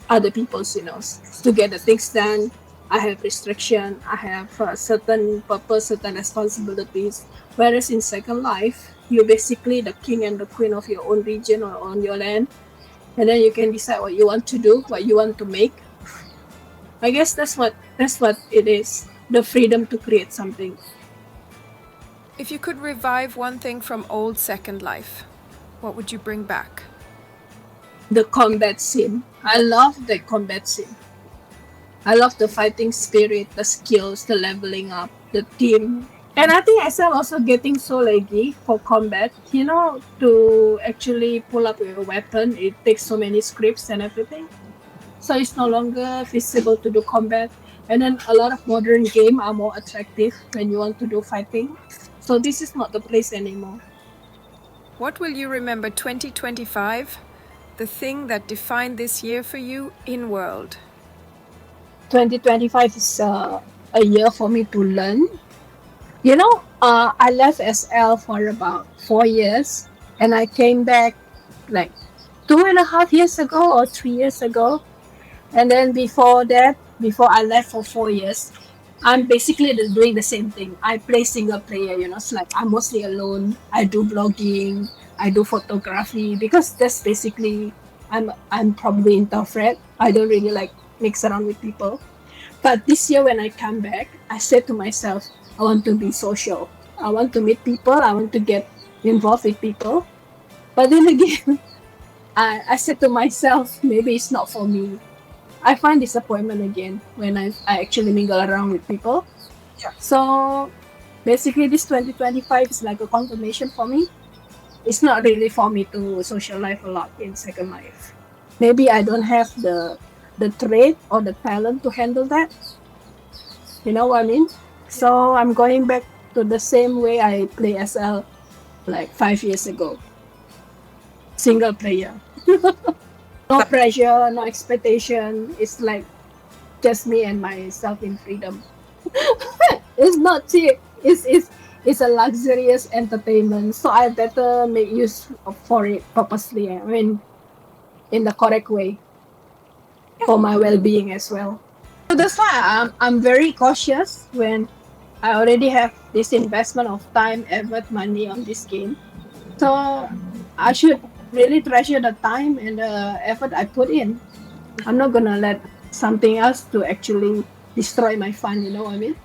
Speaker 5: other people's, to get the things done. I have restriction. I have a certain purpose, certain responsibilities. Whereas in Second Life, you're basically the king and the queen of your own region or on your land. And then you can decide what you want to do, what you want to make. I guess that's what it is. The freedom to create something.
Speaker 1: If you could revive one thing from old Second Life, what would you bring back?
Speaker 5: The combat sim. I love the combat sim. I love the fighting spirit, the skills, the leveling up, the team. And I think SL also getting so laggy for combat. To actually pull up your weapon, it takes so many scripts and everything. So it's no longer feasible to do combat. And then a lot of modern games are more attractive when you want to do fighting. So this is not the place anymore.
Speaker 1: What will you remember 2025? The thing that defined this year for you in world?
Speaker 5: 2025 is a year for me to learn. I left SL for about 4 years, and I came back like 2.5 years ago or 3 years ago. And then before that, before I left for 4 years, I'm basically doing the same thing. I play single player, it's like I'm mostly alone. I do blogging, I do photography, because that's basically I'm probably introvert. I don't really like mix around with people. But this year when I come back, I said to myself, I want to be social. I want to meet people. I want to get involved with people. But then again, I said to myself, maybe it's not for me. I find disappointment again when I actually mingle around with people.
Speaker 1: Yeah.
Speaker 5: So basically, this 2025 is like a confirmation for me. It's not really for me to social life a lot in Second Life. Maybe I don't have the trait or the talent to handle that. You know what I mean? So I'm going back to the same way I play SL like 5 years ago. Single player. No pressure, no expectation. It's like just me and myself in freedom. It's not cheap. It's a luxurious entertainment. So I better make use for it purposely. I mean, in the correct way for my well-being as well. So that's why I'm very cautious when I already have this investment of time, effort, money on this game. So I should really treasure the time and the effort I put in. I'm not gonna let something else to actually destroy my fun, you know what I mean?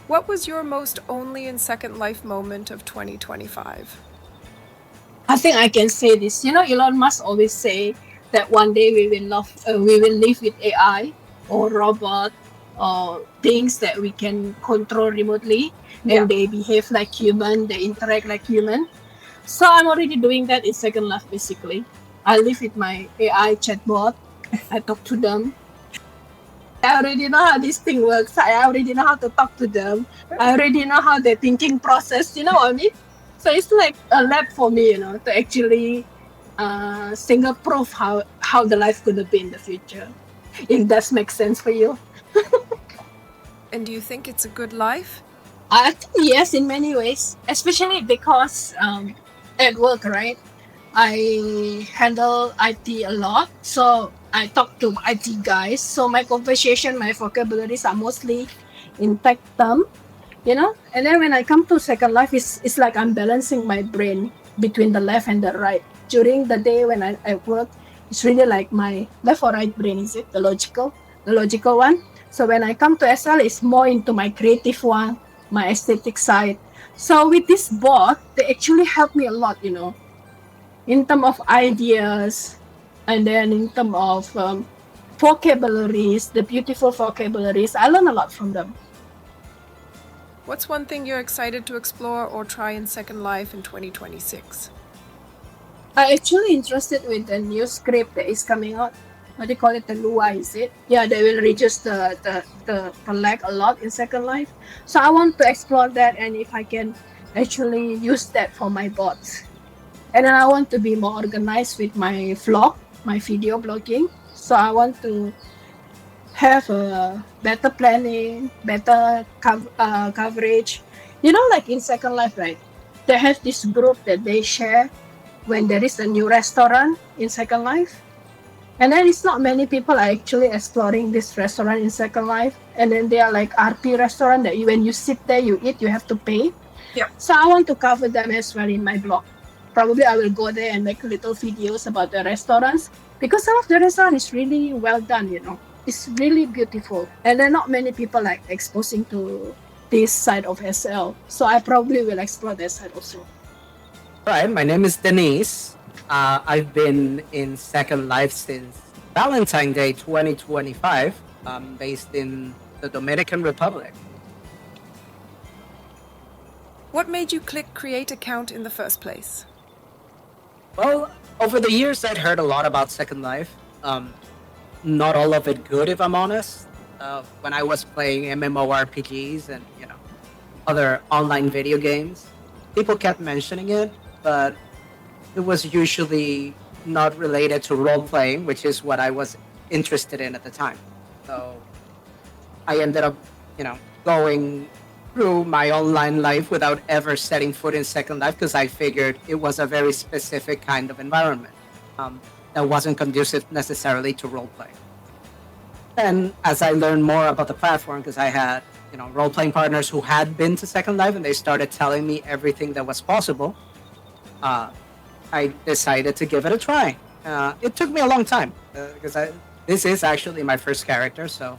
Speaker 1: What was your most only in Second Life moment of 2025?
Speaker 5: I think I can say this. Elon Musk always say that one day we will live with AI or robot or things that we can control remotely, and they behave like human, they interact like human. So I'm already doing that in Second Life basically. I live with my AI chatbot. I talk to them. I already know how this thing works. I already know how to talk to them. I already know how their thinking process, you know what I mean? So it's like a lab for me, to actually single proof how the life could be in the future. If that makes sense for you.
Speaker 1: And do you think it's a good life?
Speaker 5: I think yes, in many ways, especially because at work, right? I handle IT a lot, so I talk to IT guys. So my conversation, my vocabularies are mostly in tech term, And then when I come to Second Life, it's like I'm balancing my brain between the left and the right. During the day when I work, it's really like my left or right brain, is it? The logical one. So when I come to SL, it's more into my creative one, my aesthetic side. So with this bot, they actually help me a lot, in terms of ideas, and then in terms of vocabularies, the beautiful vocabularies. I learn a lot from them.
Speaker 1: What's one thing you're excited to explore or try in Second Life in 2026?
Speaker 5: I'm actually interested with the new script that is coming out. What do you call it? The Lua, is it? Yeah, they will reduce the lag a lot in Second Life. So I want to explore that, and if I can actually use that for my bots. And then I want to be more organized with my vlog, my video blogging. So I want to have a better planning, better coverage. Like in Second Life, right? They have this group that they share when there is a new restaurant in Second Life. And then it's not many people are actually exploring this restaurant in Second Life. And then they are like RP restaurant that when you sit there, you eat, you have to pay.
Speaker 1: Yeah.
Speaker 5: So I want to cover them as well in my blog. Probably I will go there and make little videos about the restaurants, because some of the restaurant is really well done, It's really beautiful. And then not many people like exposing to this side of SL. So I probably will explore that side also.
Speaker 6: Right, my name is Denise. I've been in Second Life since Valentine's Day 2025. I'm based in the Dominican Republic.
Speaker 1: What made you click create account in the first place?
Speaker 6: Well, over the years, I'd heard a lot about Second Life. Not all of it good, if I'm honest. When I was playing MMORPGs and, other online video games, people kept mentioning it, but it was usually not related to role-playing, which is what I was interested in at the time. So I ended up, going through my online life without ever setting foot in Second Life because I figured it was a very specific kind of environment that wasn't conducive necessarily to roleplay. And as I learned more about the platform, because I had role-playing partners who had been to Second Life and they started telling me everything that was possible, I decided to give it a try. It took me a long time because this is actually my first character, so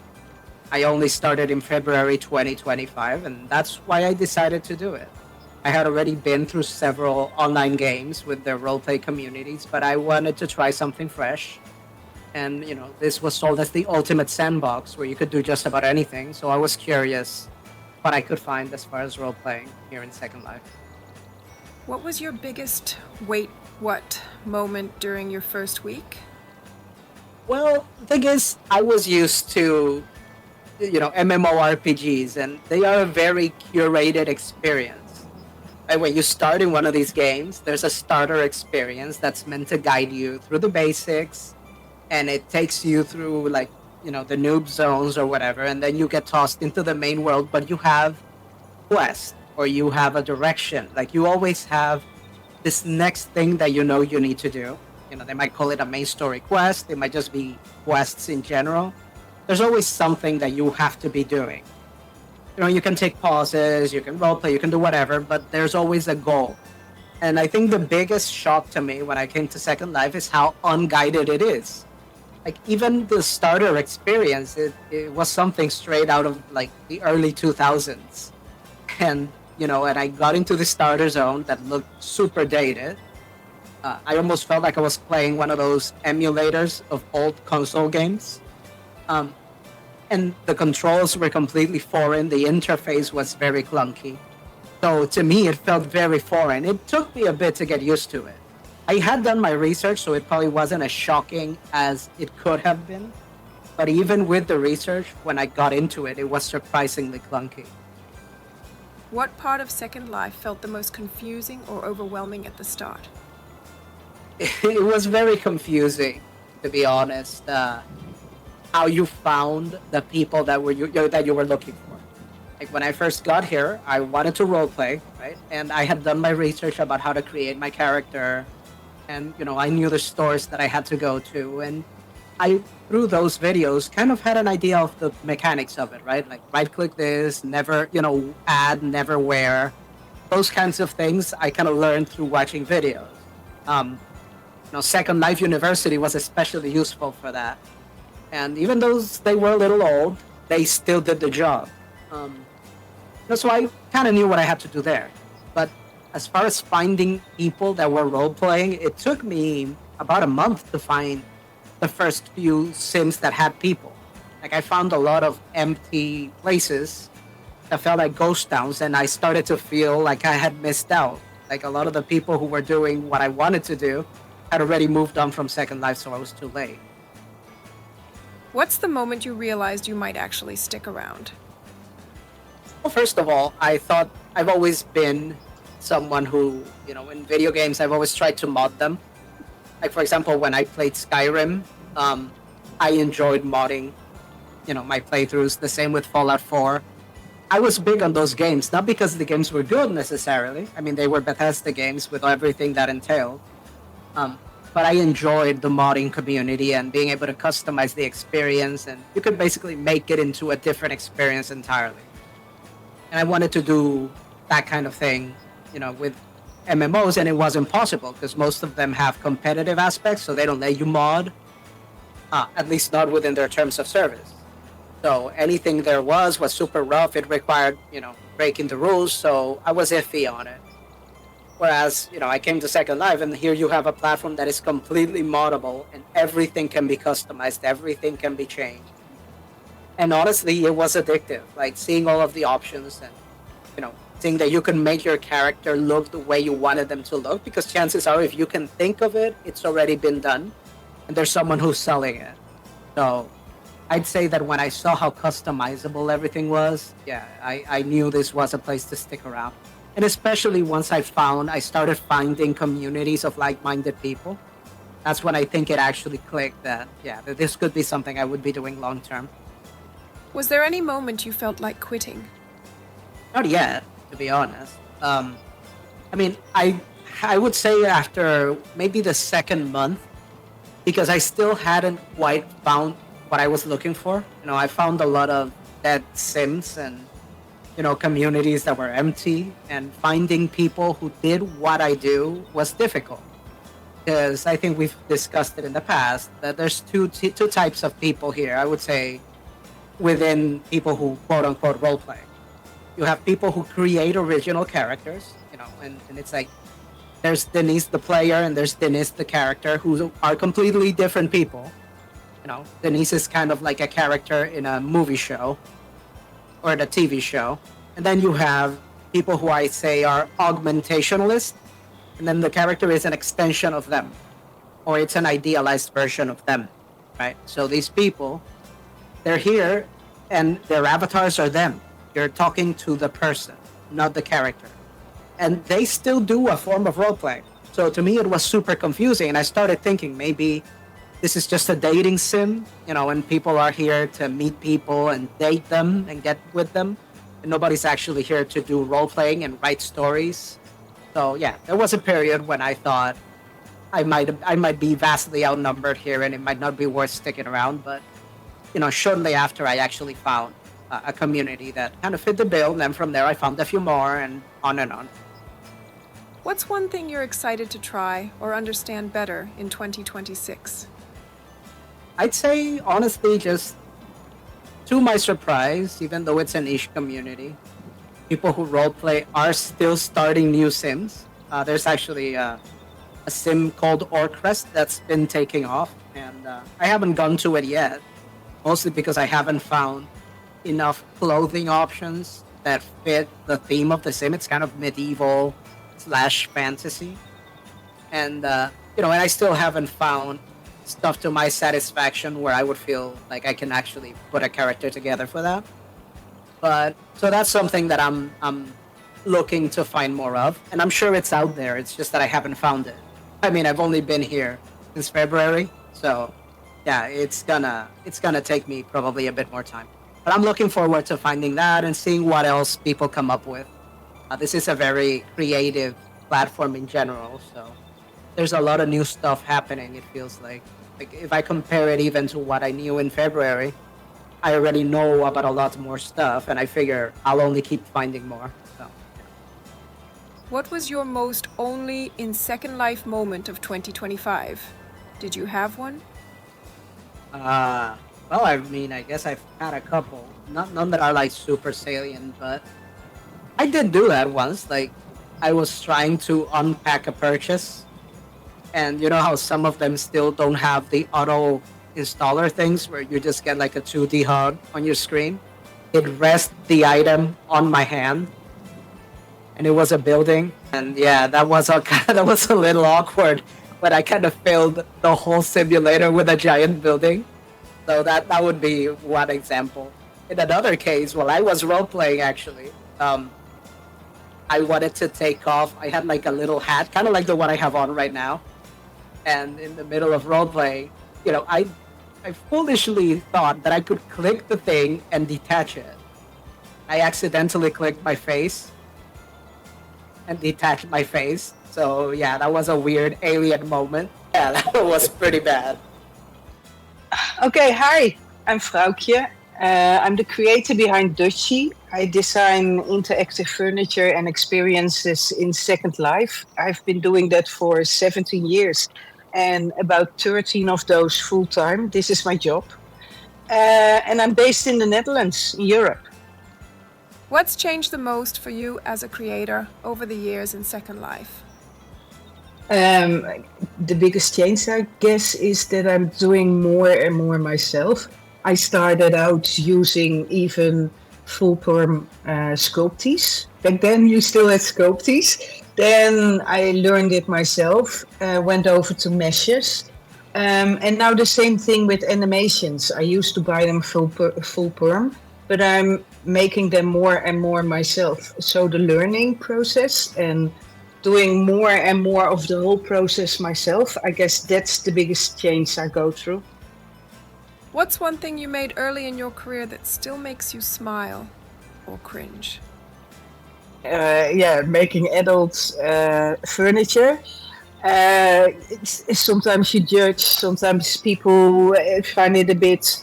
Speaker 6: I only started in February 2025, and that's why I decided to do it. I had already been through several online games with their roleplay communities, but I wanted to try something fresh. And, this was sold as the ultimate sandbox where you could do just about anything, so I was curious what I could find as far as role-playing here in Second Life.
Speaker 1: What was your biggest wait what moment during your first week?
Speaker 6: Well, the thing is, I was used to MMORPGs, and they are a very curated experience. And when you start in one of these games, there's a starter experience that's meant to guide you through the basics, and it takes you through the noob zones or whatever, and then you get tossed into the main world, but you have quest or you have a direction. Like, you always have this next thing that you need to do. They might call it a main story quest, it might just be quests in general. There's always something that you have to be doing. You can take pauses, you can roleplay, you can do whatever, but there's always a goal. And I think the biggest shock to me when I came to Second Life is how unguided it is. Like, even the starter experience, it was something straight out of the early 2000s. And, and I got into the starter zone that looked super dated. I almost felt like I was playing one of those emulators of old console games. And the controls were completely foreign. The interface was very clunky. So to me, it felt very foreign. It took me a bit to get used to it. I had done my research, so it probably wasn't as shocking as it could have been. But even with the research, when I got into it, it was surprisingly clunky.
Speaker 1: What part of Second Life felt the most confusing or overwhelming at the start?
Speaker 6: It was very confusing, to be honest. How you found the people that you were looking for. Like, when I first got here, I wanted to roleplay, right? And I had done my research about how to create my character, and I knew the stores that I had to go to, and I, through those videos, kind of had an idea of the mechanics of it, right? Like, right-click this, never, add, never wear. Those kinds of things I kind of learned through watching videos. Second Life University was especially useful for that. And even though they were a little old, they still did the job. So I kind of knew what I had to do there. But as far as finding people that were role-playing, it took me about a month to find the first few sims that had people. Like, I found a lot of empty places that felt like ghost towns, and I started to feel like I had missed out. Like, a lot of the people who were doing what I wanted to do had already moved on from Second Life, so I was too late.
Speaker 1: What's the moment you realized you might actually stick around?
Speaker 6: Well, first of all, I thought I've always been someone who, in video games, I've always tried to mod them. Like, for example, when I played Skyrim, I enjoyed modding, my playthroughs. The same with Fallout 4. I was big on those games, not because the games were good necessarily. I mean, they were Bethesda games with everything that entailed. But I enjoyed the modding community and being able to customize the experience, and you could basically make it into a different experience entirely. And I wanted to do that kind of thing, with MMOs, and it wasn't possible because most of them have competitive aspects, so they don't let you mod, at least not within their terms of service. So anything there was super rough. It required, breaking the rules, so I was iffy on it. Whereas, I came to Second Life, and here you have a platform that is completely moddable, and everything can be customized, everything can be changed. And honestly, it was addictive, like seeing all of the options and, seeing that you can make your character look the way you wanted them to look, because chances are if you can think of it, it's already been done, and there's someone who's selling it. So I'd say that when I saw how customizable everything was, I knew this was a place to stick around. And especially once I started finding communities of like-minded people. That's when I think it actually clicked that this could be something I would be doing long-term.
Speaker 1: Was there any moment you felt like quitting?
Speaker 6: Not yet, to be honest. I mean, I would say after maybe the second month, because I still hadn't quite found what I was looking for. You know, I found a lot of dead Sims and, you know, communities that were empty, and finding people who did what I do was difficult. Because I think we've discussed it in the past that there's two types of people here. I would say within people who quote unquote role play. You have people who create original characters, you know, and it's like there's Denise the player and there's Denise the character, who are completely different people. You know, Denise is kind of like a character in a movie show or in a TV show. And then you have people who I say are augmentationalists, and then the character is an extension of them, or it's an idealized version of them, right? So these people, they're here and their avatars are them. You're talking to the person, not the character. And they still do a form of role-playing. So to me, it was super confusing. And I started thinking maybe this is just a dating sim, you know, and people are here to meet people and date them and get with them. And nobody's actually here to do role-playing and write stories. So yeah, there was a period when I thought I might be vastly outnumbered here and it might not be worth sticking around. But, you know, shortly after, I actually found a community that kind of fit the bill. And then from there, I found a few more and on and on.
Speaker 1: What's one thing you're excited to try or understand better in 2026?
Speaker 6: I'd say, honestly, just to my surprise, even though it's a niche community, people who roleplay are still starting new sims. There's actually a sim called Orcrest that's been taking off, and I haven't gone to it yet, mostly because I haven't found enough clothing options that fit the theme of the sim. It's kind of medieval / fantasy, and you know, and I still haven't found stuff to my satisfaction where I would feel like I can actually put a character together for that. But so that's something that I'm looking to find more of, and I'm sure it's out there. It's just that I haven't found it. I mean, I've only been here since February, so yeah, it's gonna take me probably a bit more time. But I'm looking forward to finding that and seeing what else people come up with. This is a very creative platform in general, so there's a lot of new stuff happening. It feels like if I compare it even to what I knew in February, I already know about a lot more stuff, and I figure I'll only keep finding more. So, yeah.
Speaker 1: What was your most only in Second Life moment of 2025? Did you have one?
Speaker 6: Well, I mean, I guess I've had a couple. None that are like super salient, but I did do that once. Like, I was trying to unpack a purchase, and you know how some of them still don't have the auto installer things where you just get like a 2D HUD on your screen. It rests the item on my hand, and it was a building, and yeah, that was a little awkward. But I kind of failed the whole simulator with a giant building. So that would be one example. In another case, while I was role playing, actually, I wanted to take off. I had like a little hat, kind of like the one I have on right now. And in the middle of role play, you know, I foolishly thought that I could click the thing and detach it. I accidentally clicked my face and detached my face. So yeah, that was a weird alien moment. Yeah, that was pretty bad.
Speaker 7: Okay, hi, I'm Froukje. I'm the creator behind Dutchie. I design interactive furniture and experiences in Second Life. I've been doing that for 17 years, and about 13 of those full-time. This is my job. And I'm based in the Netherlands, in Europe.
Speaker 1: What's changed the most for you as a creator over the years in Second Life?
Speaker 7: The biggest change, I guess, is that I'm doing more and more myself. I started out using even full-perm sculpties. Back then, you still had sculpties. Then I learned it myself, went over to meshes. And now the same thing with animations. I used to buy them full perm, but I'm making them more and more myself. So the learning process and doing more and more of the whole process myself, I guess that's the biggest change I go through.
Speaker 1: What's one thing you made early in your career that still makes you smile or cringe?
Speaker 7: making adult furniture. Sometimes you judge, sometimes people find it a bit,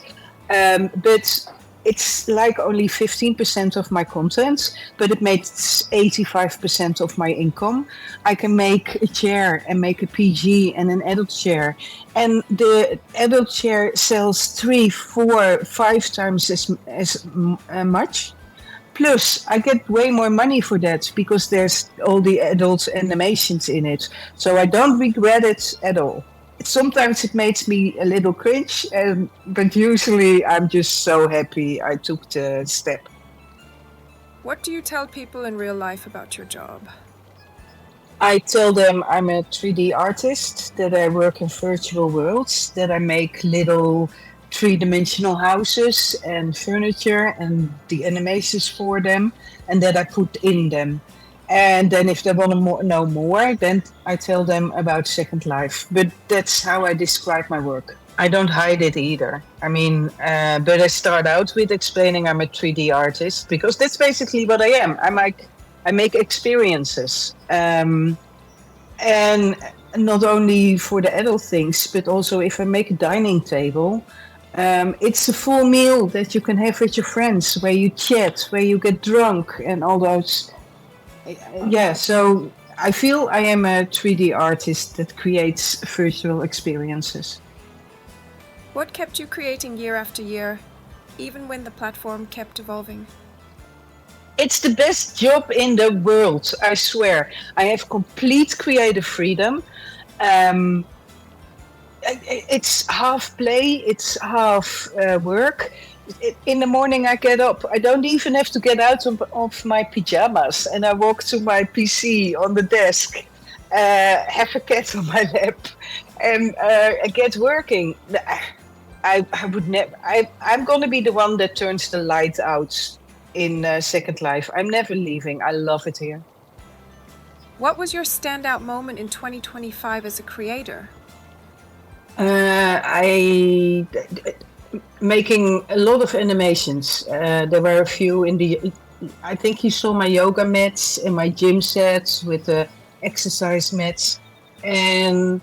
Speaker 7: but it's like only 15% of my content, but it makes 85% of my income. I can make a chair and make a PG and an adult chair. And the adult chair sells 3, 4, 5 times as much. Plus, I get way more money for that because there's all the adult animations in it. So I don't regret it at all. Sometimes it makes me a little cringe, but usually I'm just so happy I took the step.
Speaker 1: What do you tell people in real life about your job?
Speaker 7: I tell them I'm a 3D artist, that I work in virtual worlds, that I make little three-dimensional houses and furniture and the animations for them, and that I put in them. And then if they want to know more, then I tell them about Second Life. But that's how I describe my work. I don't hide it either. I mean, but I start out with explaining I'm a 3D artist because that's basically what I am. I make experiences. And not only for the adult things, but also if I make a dining table, it's a full meal that you can have with your friends, where you chat, where you get drunk and all those. Yeah, so I feel I am a 3D artist that creates virtual experiences.
Speaker 1: What kept you creating year after year, even when the platform kept evolving?
Speaker 7: It's the best job in the world, I swear. I have complete creative freedom. It's half play, it's half work. In the morning I get up. I don't even have to get out of my pajamas, and I walk to my PC on the desk, have a cat on my lap, and get working. I would never. I'm gonna be the one that turns the light out in Second Life. I'm never leaving. I love it here.
Speaker 1: What was your standout moment in 2025 as a creator?
Speaker 7: Making a lot of animations. There were a few in the. I think you saw my yoga mats and my gym sets with the exercise mats, and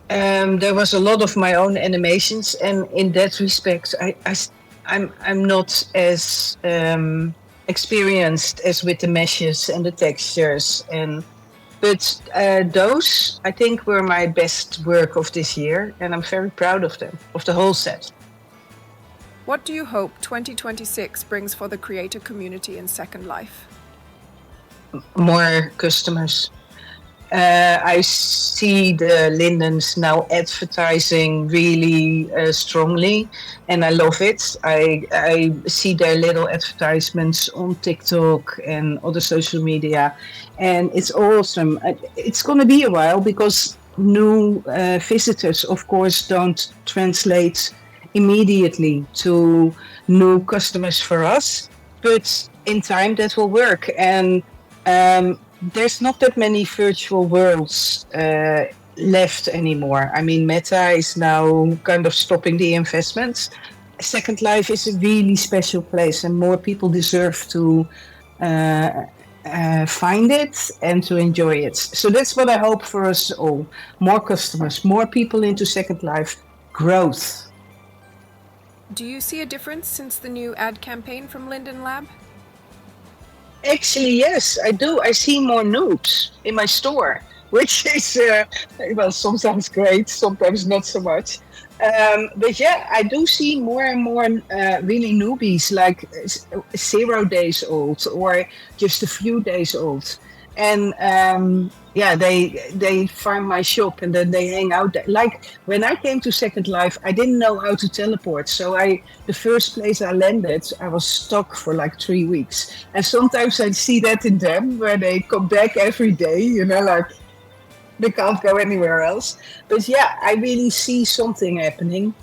Speaker 7: there was a lot of my own animations. And in that respect, I'm not as experienced as with the meshes and the textures But those, I think, were my best work of this year, and I'm very proud of them, of the whole set.
Speaker 1: What do you hope 2026 brings for the creator community in Second Life?
Speaker 7: More customers. I see the Lindens now advertising really strongly, and I love it. I see their little advertisements on TikTok and other social media, and it's awesome. It's going to be a while because new visitors, of course, don't translate immediately to new customers for us, but in time that will work. And there's not that many virtual worlds left anymore. I mean, Meta is now kind of stopping the investments. Second Life is a really special place, and more people deserve to find it and to enjoy it. So that's what I hope for us all. More customers, more people into Second Life, growth.
Speaker 1: Do you see a difference since the new ad campaign from Linden Lab?
Speaker 7: Actually, yes, I do. I see more noobs in my store, which is, sometimes great, sometimes not so much. But yeah, I do see more and more really newbies, like 0 days old or just a few days old. And they find my shop and then they hang out there. Like when I came to Second Life, I didn't know how to teleport. So the first place I landed, I was stuck for like 3 weeks. And sometimes I see that in them where they come back every day, like they can't go anywhere else. But yeah, I really see something happening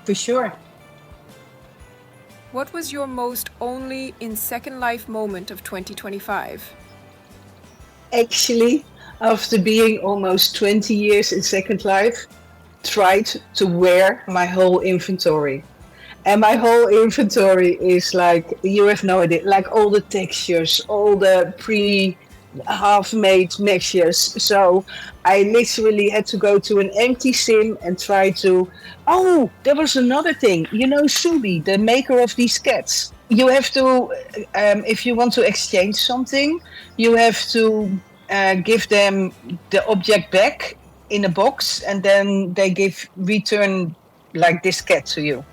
Speaker 7: for sure.
Speaker 1: What was your most only in Second Life moment of 2025?
Speaker 7: Actually, after being almost 20 years in Second Life, tried to wear my whole inventory. And my whole inventory is like, you have no idea, like all the textures, all the half-made mixtures. So I literally had to go to an empty sim and try to... Oh, there was another thing. You know, Subi, the maker of these cats. You have to, if you want to exchange something, you have to give them the object back in a box, and then they return like this cat to you.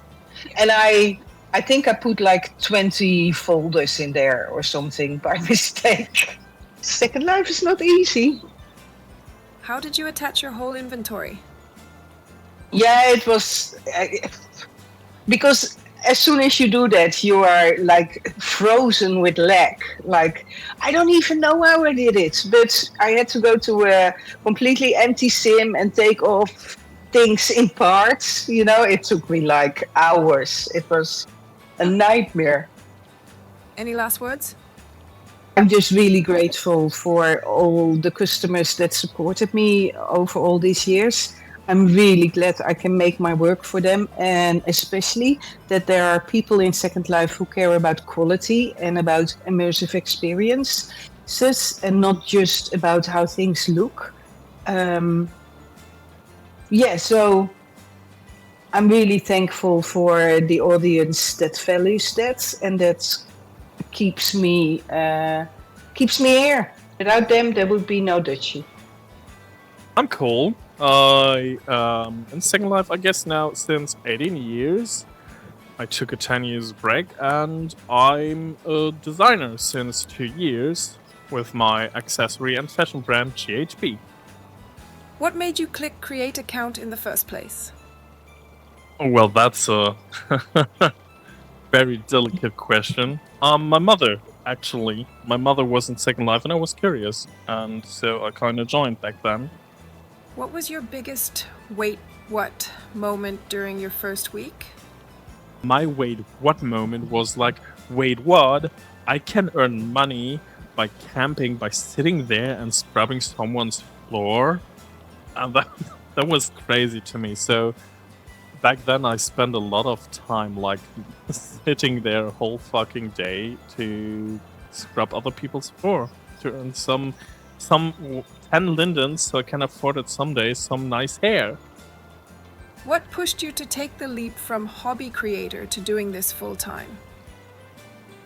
Speaker 7: And I think I put like 20 folders in there or something by mistake. Second Life is not easy.
Speaker 1: How did you attach your whole inventory?
Speaker 7: Yeah, it was... because as soon as you do that, you are like frozen with lag. Like, I don't even know how I did it, but I had to go to a completely empty sim and take off things in parts. You know, it took me like hours. It was a nightmare.
Speaker 1: Any last words?
Speaker 7: I'm just really grateful for all the customers that supported me over all these years. I'm really glad I can make my work for them, and especially that there are people in Second Life who care about quality and about immersive experiences and not just about how things look. So I'm really thankful for the audience that values that and that keeps me here. Without them, there would be no Dutchie.
Speaker 8: I'm cool. I in Second Life, I guess now since 18 years. I took a 10 years break, and I'm a designer since 2 years with my accessory and fashion brand GHB.
Speaker 1: What made you click create account in the first place?
Speaker 8: Well, that's a very delicate question. My mother, actually. My mother was in Second Life and I was curious, and so I kind of joined back then.
Speaker 1: What was your biggest wait what moment during your first week?
Speaker 8: My wait what moment was like, wait what? I can earn money by camping, by sitting there and scrubbing someone's floor? And that was crazy to me. So back then I spent a lot of time like sitting there a whole fucking day to scrub other people's floor to earn some 10 lindens so I can afford it someday some nice hair.
Speaker 1: What pushed you to take the leap from hobby creator to doing this full time?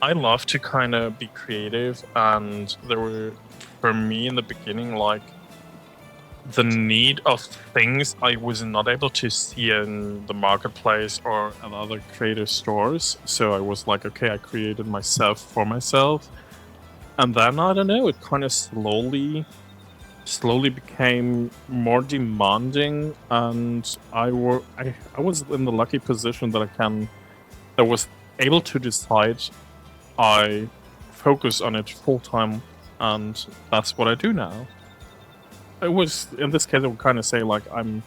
Speaker 8: I love to kind of be creative, and there were, for me in the beginning, like the need of things I was not able to see in the marketplace or at other creative stores. So I was like, okay, I created myself for myself. And then, I don't know, it kind of slowly became more demanding, and I was in the lucky position that I was able to decide I focus on it full time, and that's what I do now. It was, in this case, I would kind of say like I'm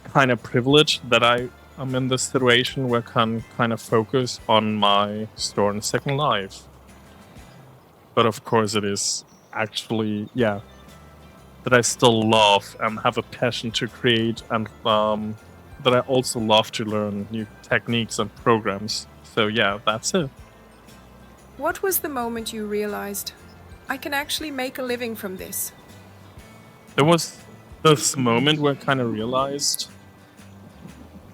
Speaker 8: kind of privileged that I'm in this situation where I can kind of focus on my store in Second Life. But of course it is actually, yeah, that I still love and have a passion to create, and that I also love to learn new techniques and programs. So yeah, that's it.
Speaker 1: What was the moment you realized, I can actually make a living from this?
Speaker 8: There was this moment where I kind of realized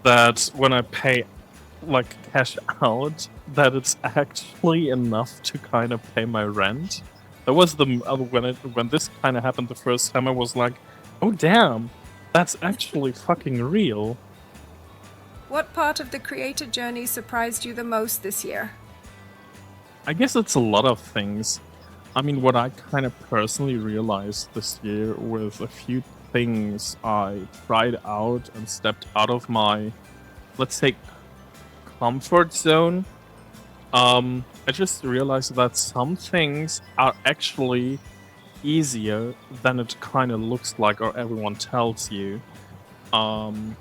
Speaker 8: that when I pay like cash out, that it's actually enough to kind of pay my rent. That was the when this kind of happened the first time. I was like, oh damn, that's actually fucking real.
Speaker 1: What part of the creator journey surprised you the most this year?
Speaker 8: I guess it's a lot of things. I mean, what I kind of personally realized this year with a few things I tried out and stepped out of my, let's say, comfort zone. I just realized that some things are actually easier than it kind of looks like or everyone tells you. And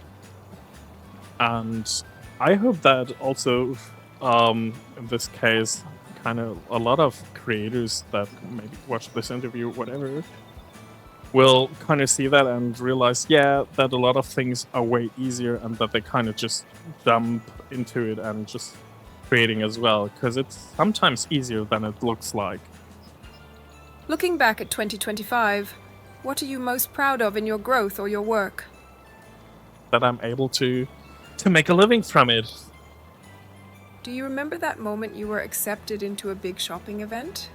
Speaker 8: I hope that also, in this case, kind of a lot of creators that maybe watch this interview, whatever, will kind of see that and realize, yeah, that a lot of things are way easier and that they kind of just jump into it and just creating as well, because it's sometimes easier than it looks like.
Speaker 1: Looking back at 2025, what are you most proud of in your growth or your work?
Speaker 8: That I'm able to make a living from it.
Speaker 1: Do you remember that moment you were accepted into a big shopping event?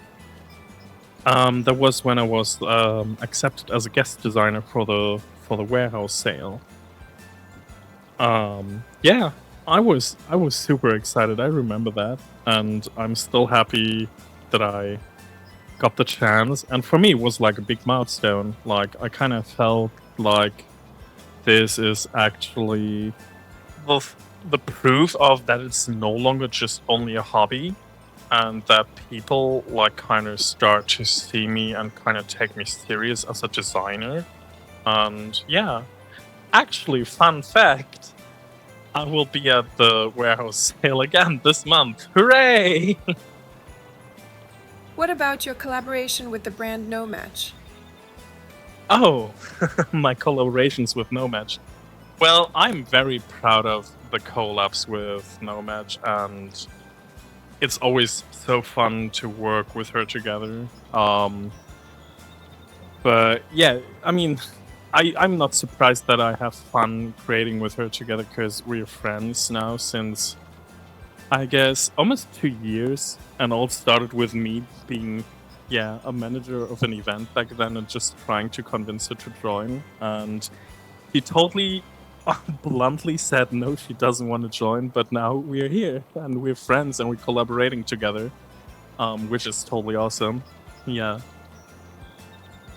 Speaker 8: That was when I was accepted as a guest designer for the warehouse sale. Yeah, I was super excited. I remember that, and I'm still happy that I got the chance. And for me, it was like a big milestone. Like, I kind of felt like this is actually the proof of that it's no longer just only a hobby, and that people like kind of start to see me and kind of take me serious as a designer. And yeah, actually, fun fact, I will be at the warehouse sale again this month. Hooray!
Speaker 1: What about your collaboration with the brand No Match?
Speaker 8: Oh, my collaborations with No Match. Well, I'm very proud of the collabs with No Match, and it's always so fun to work with her together. But yeah, I mean, I'm not surprised that I have fun creating with her together, because we're friends now since, I guess, almost 2 years. And all started with me being, a manager of an event back then and just trying to convince her to join. And she totally bluntly said no, she doesn't want to join, but now we're here and we're friends and we're collaborating together, which is totally awesome. Yeah.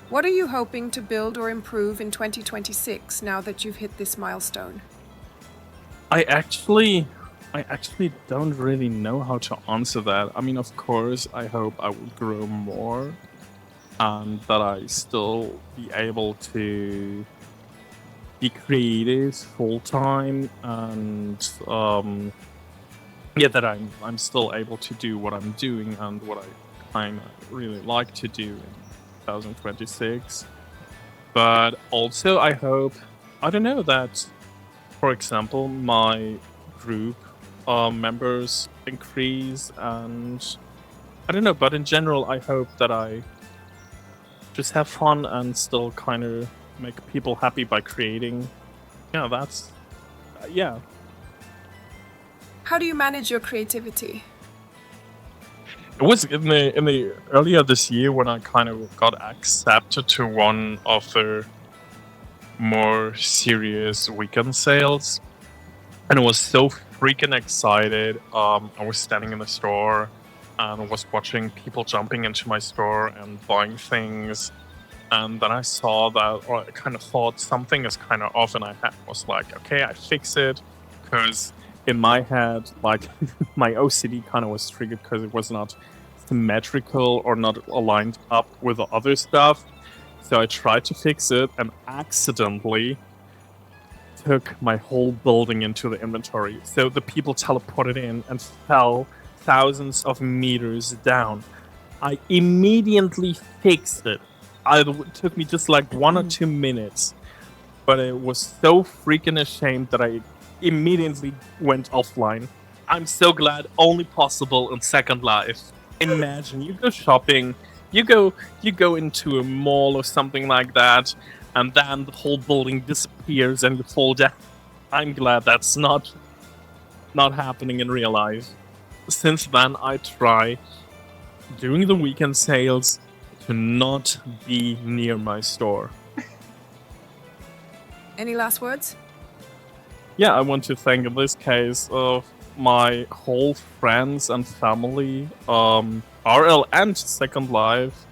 Speaker 1: What are you hoping to build or improve in 2026 now that you've hit this milestone?
Speaker 8: I actually don't really know how to answer that. I mean, of course, I hope I will grow more and that I still be able to be creative full time, and that I'm still able to do what I'm doing and what I kind of really like to do in 2026. But also, I hope, I don't know, that, for example, my group members increase, and I don't know, but in general, I hope that I just have fun and still kind of make people happy by creating. Yeah, that's yeah.
Speaker 1: How do you manage your creativity?
Speaker 8: It was in the earlier this year when I kind of got accepted to one of the more serious weekend sales, and I was so freaking excited. I was standing in the store and I was watching people jumping into my store and buying things. And then I saw that, or I kind of thought something is kind of off, and I was like, okay, I fix it. Because in my head, like, my OCD kind of was triggered because it was not symmetrical or not aligned up with the other stuff. So I tried to fix it and accidentally took my whole building into the inventory. So the people teleported in and fell thousands of meters down. I immediately fixed it. It took me just like 1 or 2 minutes, but it was so freaking ashamed that I immediately went offline. I'm so glad, only possible in Second Life. Imagine you go shopping, you go into a mall or something like that, and then the whole building disappears and you fall down. I'm glad that's not happening in real life. Since then, I try doing the weekend sales to not be near my store.
Speaker 1: Any last words?
Speaker 8: Yeah, I want to thank in this case of my whole friends and family, RL and Second Life,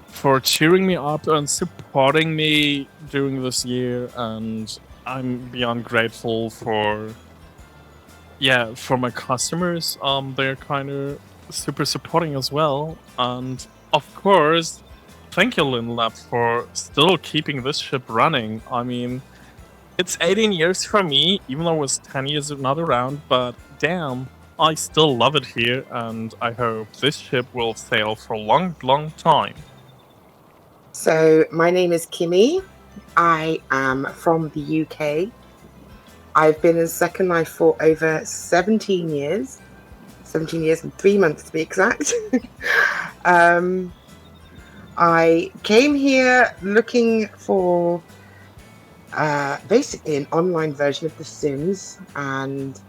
Speaker 8: for cheering me up and supporting me during this year, and I'm beyond grateful for my customers. They're kind of super supporting as well, and of course, thank you, Linden Lab, for still keeping this ship running. I mean, it's 18 years for me, even though it was 10 years not around, but damn, I still love it here, and I hope this ship will sail for a long, long time.
Speaker 9: So my name is Kimmy. I am from the UK. I've been in Second Life for over 17 years. 17 years and 3 months to be exact. I came here looking for basically an online version of The Sims, and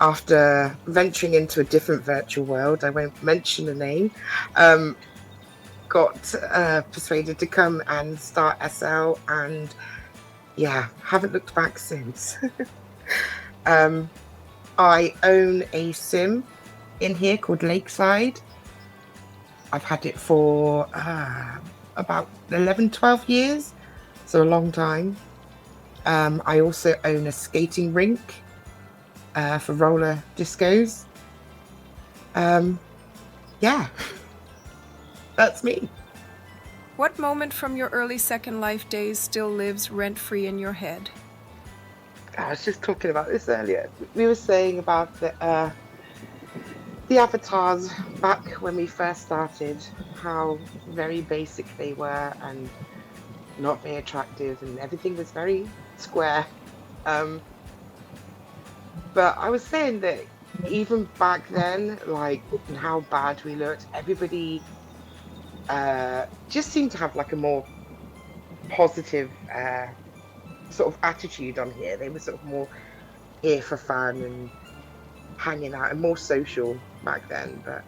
Speaker 9: after venturing into a different virtual world, I won't mention the name, got persuaded to come and start SL, and yeah, haven't looked back since. I own a sim in here called Lakeside. I've had it for about 11, 12 years, so a long time. I also own a skating rink for roller discos. Yeah, that's me.
Speaker 1: What moment from your early Second Life days still lives rent-free in your head?
Speaker 9: I was just talking about this earlier. We were saying about the avatars back when we first started, how very basic they were and not very attractive, and everything was very square. But I was saying that even back then, like, how bad we looked, everybody just seemed to have like a more positive sort of attitude on here. They were sort of more here for fun and hanging out and more social back then. But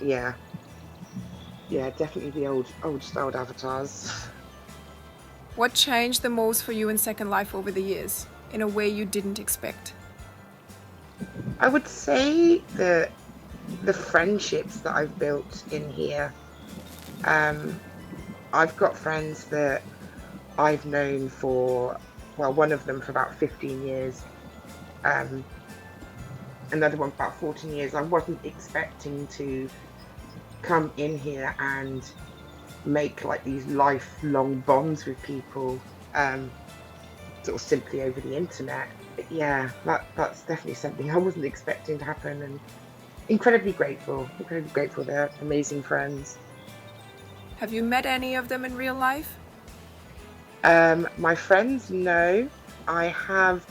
Speaker 9: yeah, definitely the old styled avatars.
Speaker 1: What changed the most for you in Second Life over the years, in a way you didn't expect?
Speaker 9: I would say the friendships that I've built in here. I've got friends that I've known for, well, one of them for about 15 years. Another one for about 14 years. I wasn't expecting to come in here and make like these lifelong bonds with people, sort of simply over the internet. But yeah, that's definitely something I wasn't expecting to happen, and incredibly grateful. They're amazing friends.
Speaker 1: Have you met any of them in real life?
Speaker 9: My friends, no. I have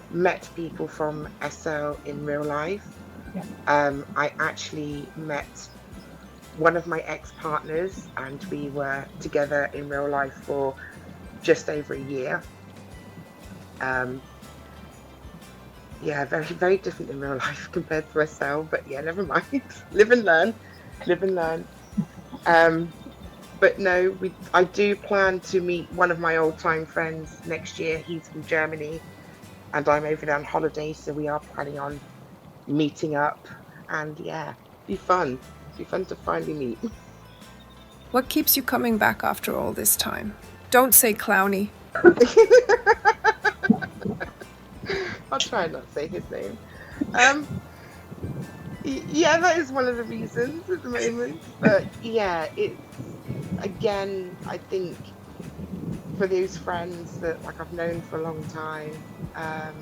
Speaker 9: met people from SL in real life. I actually met one of my ex-partners, and we were together in real life for just over a year. Yeah, very, very different in real life compared to SL, but yeah, never mind. Live and learn. But no, I do plan to meet one of my old-time friends next year. He's from Germany, and I'm over there on holiday, so we are planning on meeting up. And yeah, be fun to finally meet.
Speaker 1: What keeps you coming back after all this time? Don't say Clowny.
Speaker 9: I'll try not to say his name. Yeah, that is one of the reasons at the moment. But yeah, it's, again, I think for those friends that like I've known for a long time, I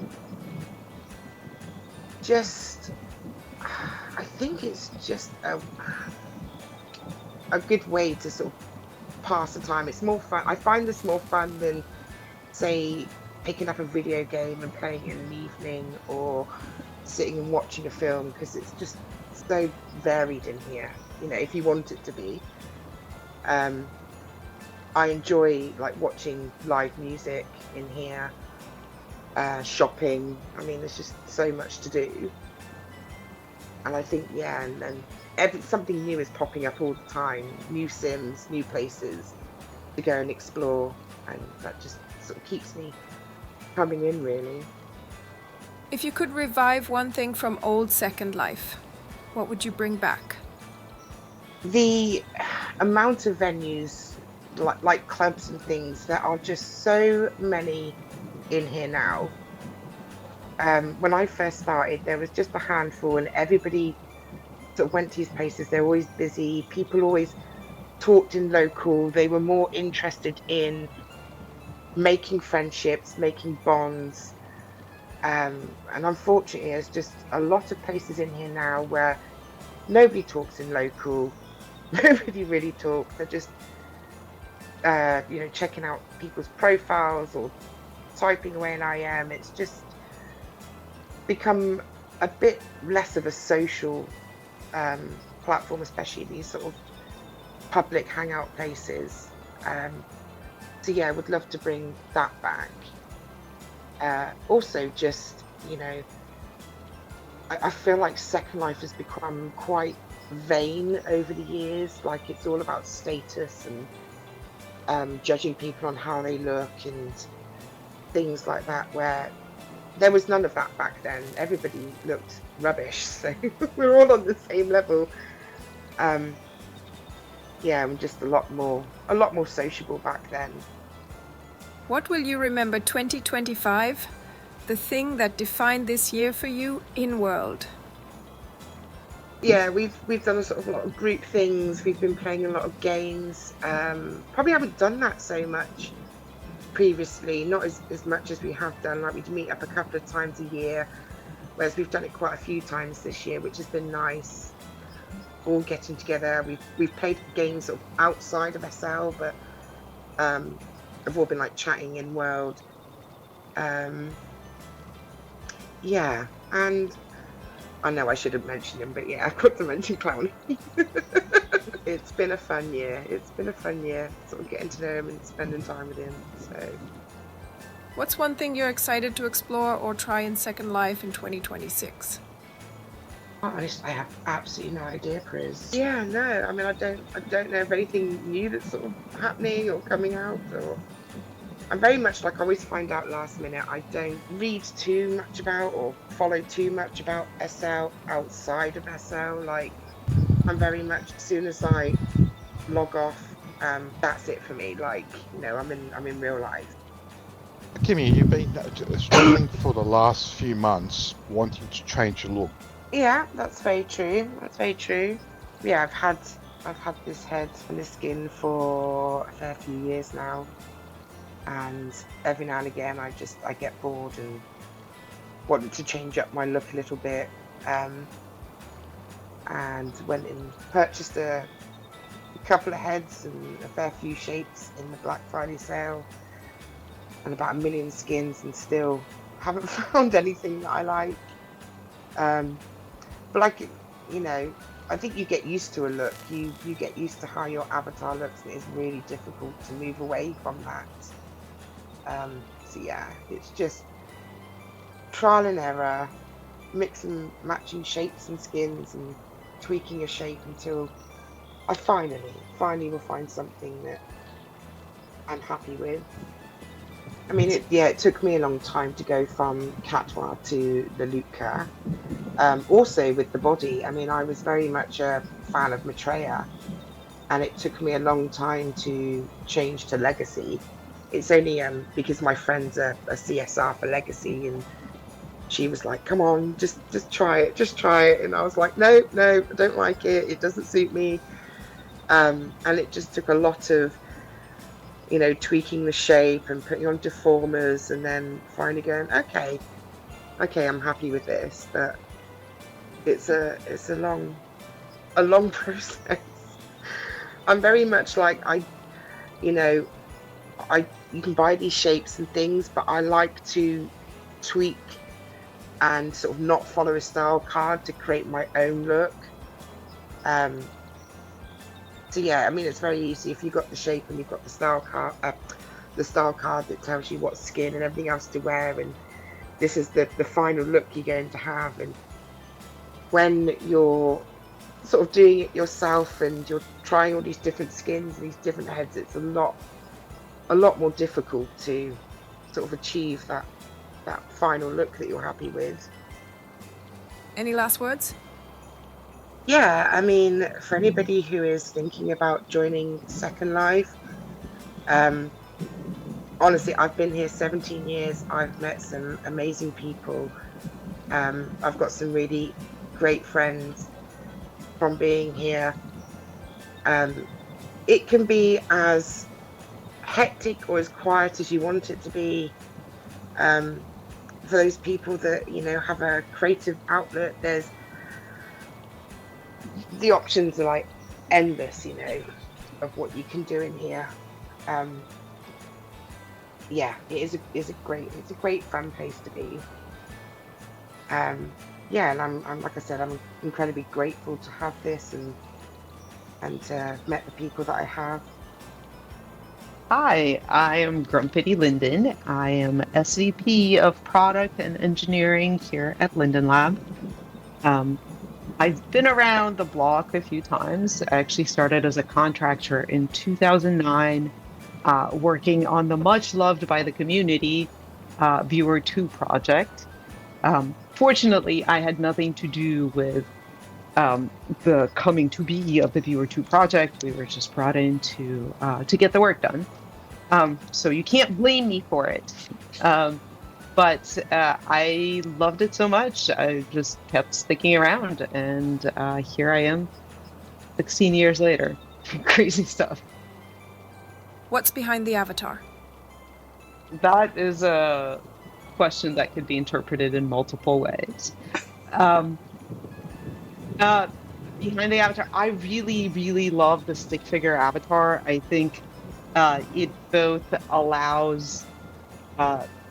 Speaker 9: think it's just a good way to sort of pass the time. It's more fun. I find this more fun than, say, picking up a video game and playing it in an evening, or sitting and watching a film, because it's just so varied in here, you know, if you want it to be. I enjoy like watching live music in here, shopping. I mean, there's just so much to do. And I think, yeah, and something new is popping up all the time. New Sims, new places to go and explore, and that just sort of keeps me coming in, really.
Speaker 1: If you could revive one thing from old Second Life, what would you bring back?
Speaker 9: The amount of venues, like clubs and things, there are just so many in here now. When I first started, there was just a handful, and everybody sort of went to these places. They're always busy. People always talked in local. They were more interested in making friendships, making bonds. And unfortunately, there's just a lot of places in here now where nobody talks in local. Nobody really talks. They're just checking out people's profiles or typing away in IM. It's just become a bit less of a social platform, especially these sort of public hangout places. So yeah, I would love to bring that back. Also, just, I feel like Second Life has become quite vain over the years. Like, it's all about status and judging people on how they look and things like that, where there was none of that back then. Everybody looked rubbish, so we're all on the same level. Yeah, I'm just a lot more sociable back then.
Speaker 1: What will you remember 2025? The thing that defined this year for you in world?
Speaker 9: Yeah, we've done a sort of lot of group things. We've been playing a lot of games. Probably haven't done that so much previously, not as much as we have done. Like, we'd meet up a couple of times a year, whereas we've done it quite a few times this year, which has been nice. All getting together. We've played games sort of outside of SL, but have all been like chatting in world. Yeah, and I know I should have mentioned him, but yeah, I've got to mention Clown. It's been a fun year. Sort of getting to know him and spending time with him. So,
Speaker 1: What's one thing you're excited to explore or try in Second Life in 2026?
Speaker 9: I have absolutely no idea, Chris. Yeah, no. I mean, I don't know of anything new that's sort of happening or coming out. Or I'm very much like, I always find out last minute. I don't read too much about or follow too much about SL outside of SL. Like, I'm very much, as soon as I log off, that's it for me. Like, I'm in real life.
Speaker 10: Kimmy, you've been struggling for the last few months, wanting to change your look.
Speaker 9: Yeah, that's very true. Yeah, I've had this head and this skin for a fair few years now, and every now and again I get bored and wanted to change up my look a little bit, and went and purchased a couple of heads and a fair few shapes in the Black Friday sale, and about 1 million skins, and still haven't found anything that I like. But like, I think you get used to a look. You get used to how your avatar looks, and it's really difficult to move away from that. So yeah, it's just trial and error, mix and matching shapes and skins and tweaking a shape until I finally will find something that I'm happy with. I mean, it took me a long time to go from Catois to the Luca. Also with the body, I mean, I was very much a fan of Maitreya, and it took me a long time to change to Legacy. It's only because my friend's a CSR for Legacy, and she was like, come on, just try it. And I was like, no, I don't like it. It doesn't suit me. And it just took a lot of, tweaking the shape and putting on deformers, and then finally going, okay, I'm happy with this. But it's a long process. I'm very much like, you can buy these shapes and things, but I like to tweak and sort of not follow a style card to create my own look. So yeah, I mean, it's very easy if you've got the shape and you've got the style card that tells you what skin and everything else to wear, and this is the final look you're going to have. And when you're sort of doing it yourself and you're trying all these different skins and these different heads, it's a lot more difficult to sort of achieve that final look that you're happy with.
Speaker 1: Any last words?
Speaker 9: Yeah, I mean, for anybody who is thinking about joining Second Life, honestly, I've been here 17 years. I've met some amazing people. I've got some really great friends from being here. It can be as hectic or as quiet as you want it to be. For those people that, have a creative outlet, the options are like endless, of what you can do in here. Yeah, it's a great fun place to be. Yeah, and I'm like I said, I'm incredibly grateful to have this and to have met the people that I have.
Speaker 11: Hi, I am Grumpity Linden. I am SVP of Product and Engineering here at Linden Lab. I've been around the block a few times. I actually started as a contractor in 2009, working on the much loved by the community Viewer 2 project. Fortunately, I had nothing to do with the coming to be of the Viewer 2 project. We were just brought in to get the work done. So you can't blame me for it. But I loved it so much, I just kept sticking around, and here I am 16 years later. Crazy stuff.
Speaker 1: What's behind the avatar?
Speaker 11: That is a question that could be interpreted in multiple ways. Behind the avatar, I really, really love the stick figure avatar. I think it both allows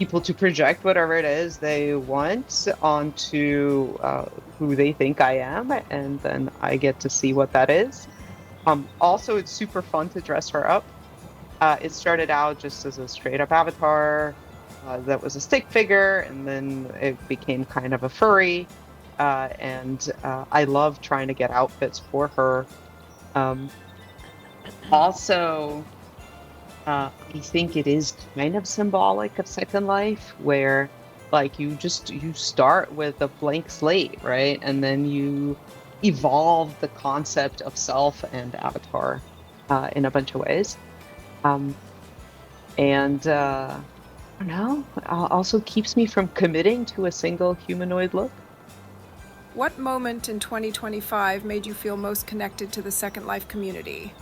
Speaker 11: people to project whatever it is they want onto who they think I am, and then I get to see what that is. Also, it's super fun to dress her up. It started out just as a straight up avatar that was a stick figure, and then it became kind of a furry. And I love trying to get outfits for her. Also, I think it is kind of symbolic of Second Life, where like you start with a blank slate, right? And then you evolve the concept of self and avatar in a bunch of ways. And I don't know, also keeps me from committing to a single humanoid look.
Speaker 1: What moment in 2025 made you feel most connected to the Second Life community?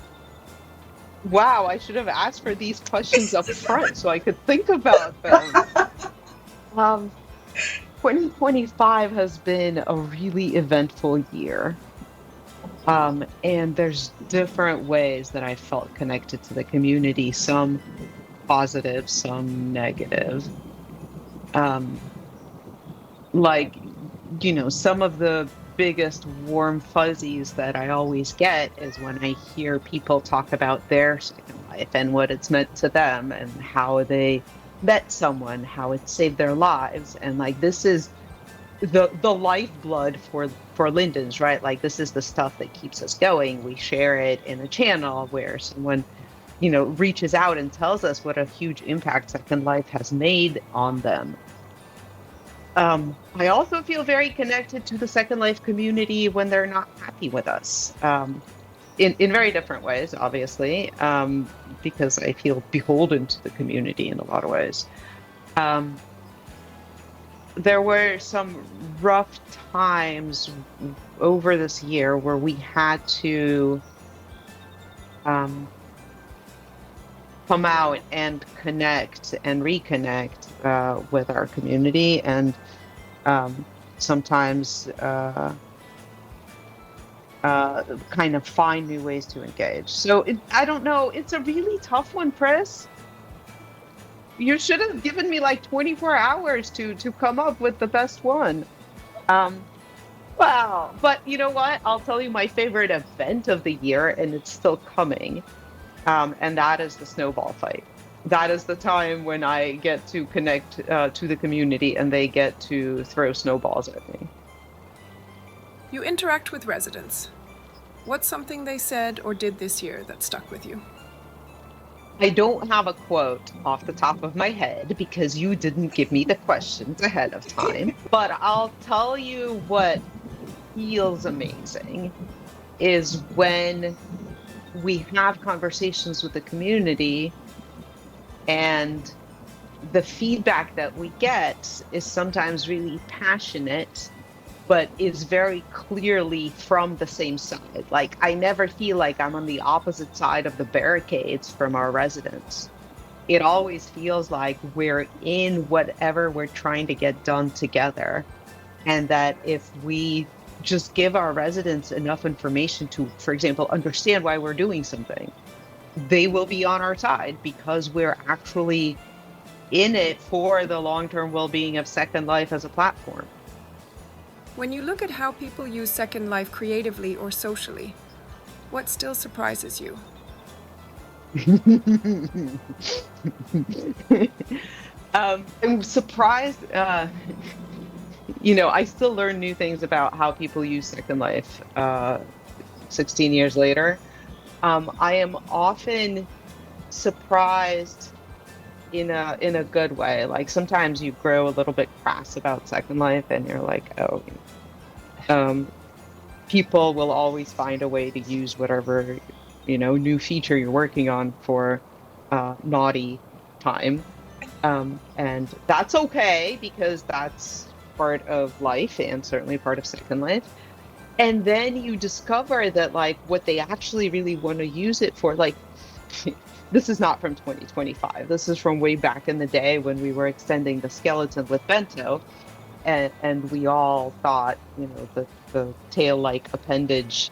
Speaker 11: Wow, I should have asked for these questions up front so I could think about them. 2025 has been a really eventful year. And there's different ways that I felt connected to the community, some positive, some negative. Like, you know, some of the biggest warm fuzzies that I always get is when I hear people talk about their Second Life and what it's meant to them and how they met someone, how it saved their lives. And like, this is the lifeblood for Linden's, right? Like, this is the stuff that keeps us going. We share it in a channel where someone, you know, reaches out and tells us what a huge impact Second Life has made on them. I also feel very connected to the Second Life community when they're not happy with us, in very different ways, obviously, because I feel beholden to the community in a lot of ways. There were some rough times over this year where we had to come out and connect and reconnect with our community, and sometimes kind of find new ways to engage. So I don't know, it's a really tough one, Chris. You should have given me like 24 hours to come up with the best one. Wow. But you know what? I'll tell you my favorite event of the year, and it's still coming. And that is the snowball fight. That is the time when I get to connect to the community and they get to throw snowballs at me.
Speaker 1: You interact with residents. What's something they said or did this year that stuck with you?
Speaker 11: I don't have a quote off the top of my head because you didn't give me the questions ahead of time. But I'll tell you what feels amazing is when we have conversations with the community and the feedback that we get is sometimes really passionate, but is very clearly from the same side. Like, I never feel like I'm on the opposite side of the barricades from our residents. It always feels like we're in whatever we're trying to get done together. And that if we just give our residents enough information to, for example, understand why we're doing something, they will be on our side because we're actually in it for the long-term well-being of Second Life as a platform.
Speaker 1: When you look at how people use Second Life creatively or socially, what still surprises you?
Speaker 11: I'm surprised, I still learn new things about how people use Second Life 16 years later. I am often surprised in a good way. Like sometimes you grow a little bit crass about Second Life and you're like, oh, people will always find a way to use whatever, new feature you're working on for naughty time. And that's okay because that's part of life and certainly part of Second Life. And then you discover that like what they actually really want to use it for, like this is not from 2025. This is from way back in the day when we were extending the skeleton with Bento, and we all thought, the tail-like appendage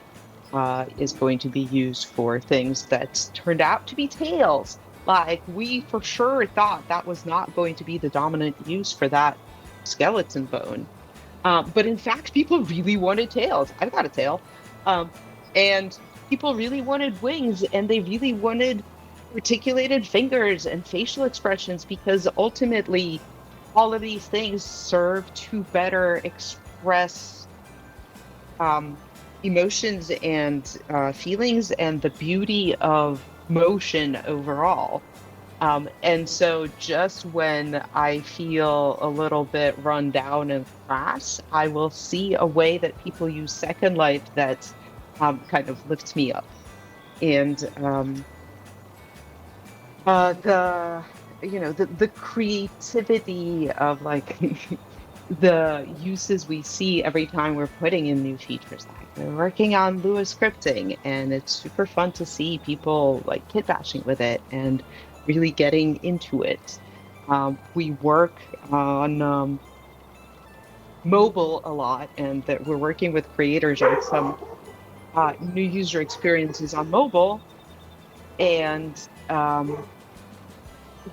Speaker 11: is going to be used for things that turned out to be tails. Like we for sure thought that was not going to be the dominant use for that skeleton bone. But in fact, people really wanted tails. I've got a tail. And people really wanted wings, and they really wanted articulated fingers and facial expressions, because ultimately all of these things serve to better express emotions and feelings and the beauty of motion overall. And so just when I feel a little bit run down and crass, I will see a way that people use Second Life that kind of lifts me up. And the creativity of like the uses we see every time we're putting in new features. Like we're working on Lua scripting, and it's super fun to see people like kid bashing with it and really getting into it. We work on mobile a lot, and that we're working with creators on some new user experiences on mobile, and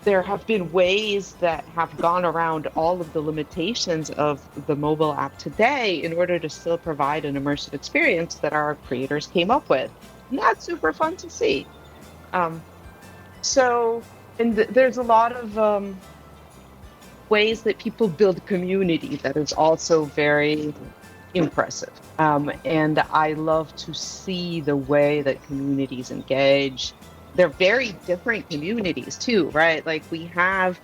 Speaker 11: there have been ways that have gone around all of the limitations of the mobile app today in order to still provide an immersive experience that our creators came up with. And that's super fun to see. There's a lot of ways that people build community that is also very impressive. And I love to see the way that communities engage. They're very different communities too, right? Like we have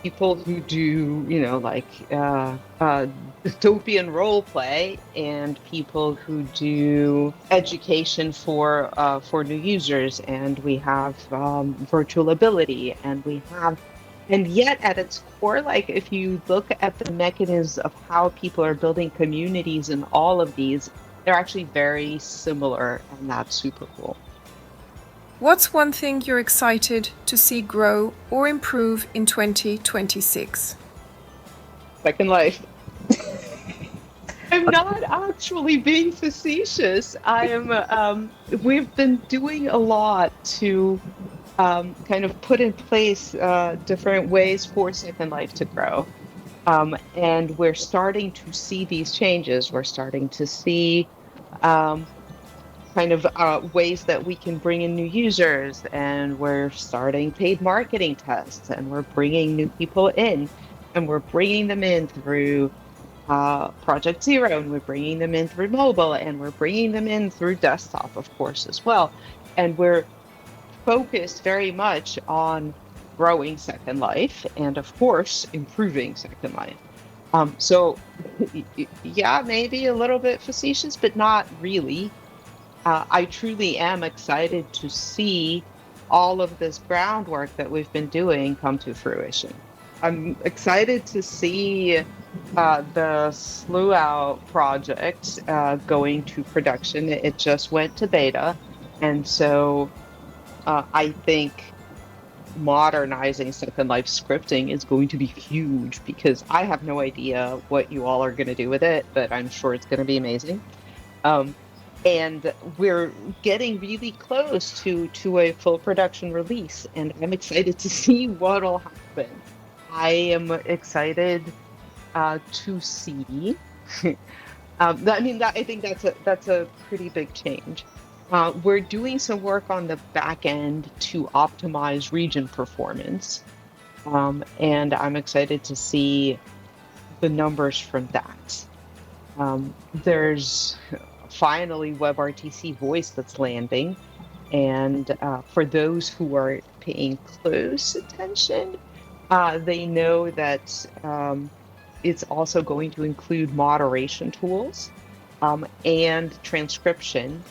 Speaker 11: people who do, dystopian role play, and people who do education for new users, and we have virtual ability, and yet at its core, like if you look at the mechanisms of how people are building communities in all of these, they're actually very similar, and that's super cool.
Speaker 1: What's one thing you're excited to see grow or improve in 2026?
Speaker 11: Second Life. I'm not actually being facetious. I am. We've been doing a lot to kind of put in place different ways for Second Life to grow, and we're starting to see these changes. We're starting to see ways that we can bring in new users, and we're starting paid marketing tests, and we're bringing new people in, and we're bringing them in through Project Zero, and we're bringing them in through mobile, and we're bringing them in through desktop, of course, as well. And we're focused very much on growing Second Life and, of course, improving Second Life. So, yeah, maybe a little bit facetious, but not really. I truly am excited to see all of this groundwork that we've been doing come to fruition. I'm excited to see the Slew Out project going to production. It just went to beta, and so I think modernizing Second Life scripting is going to be huge, because I have no idea what you all are going to do with it, but I'm sure it's going to be amazing. and we're getting really close to a full production release, and I'm excited to see what'll happen. I am excited to see. I think that's a pretty big change. We're doing some work on the back end to optimize region performance, and I'm excited to see the numbers from that. There's finally WebRTC voice that's landing, and for those who are paying close attention, they know that it's also going to include moderation tools and transcription.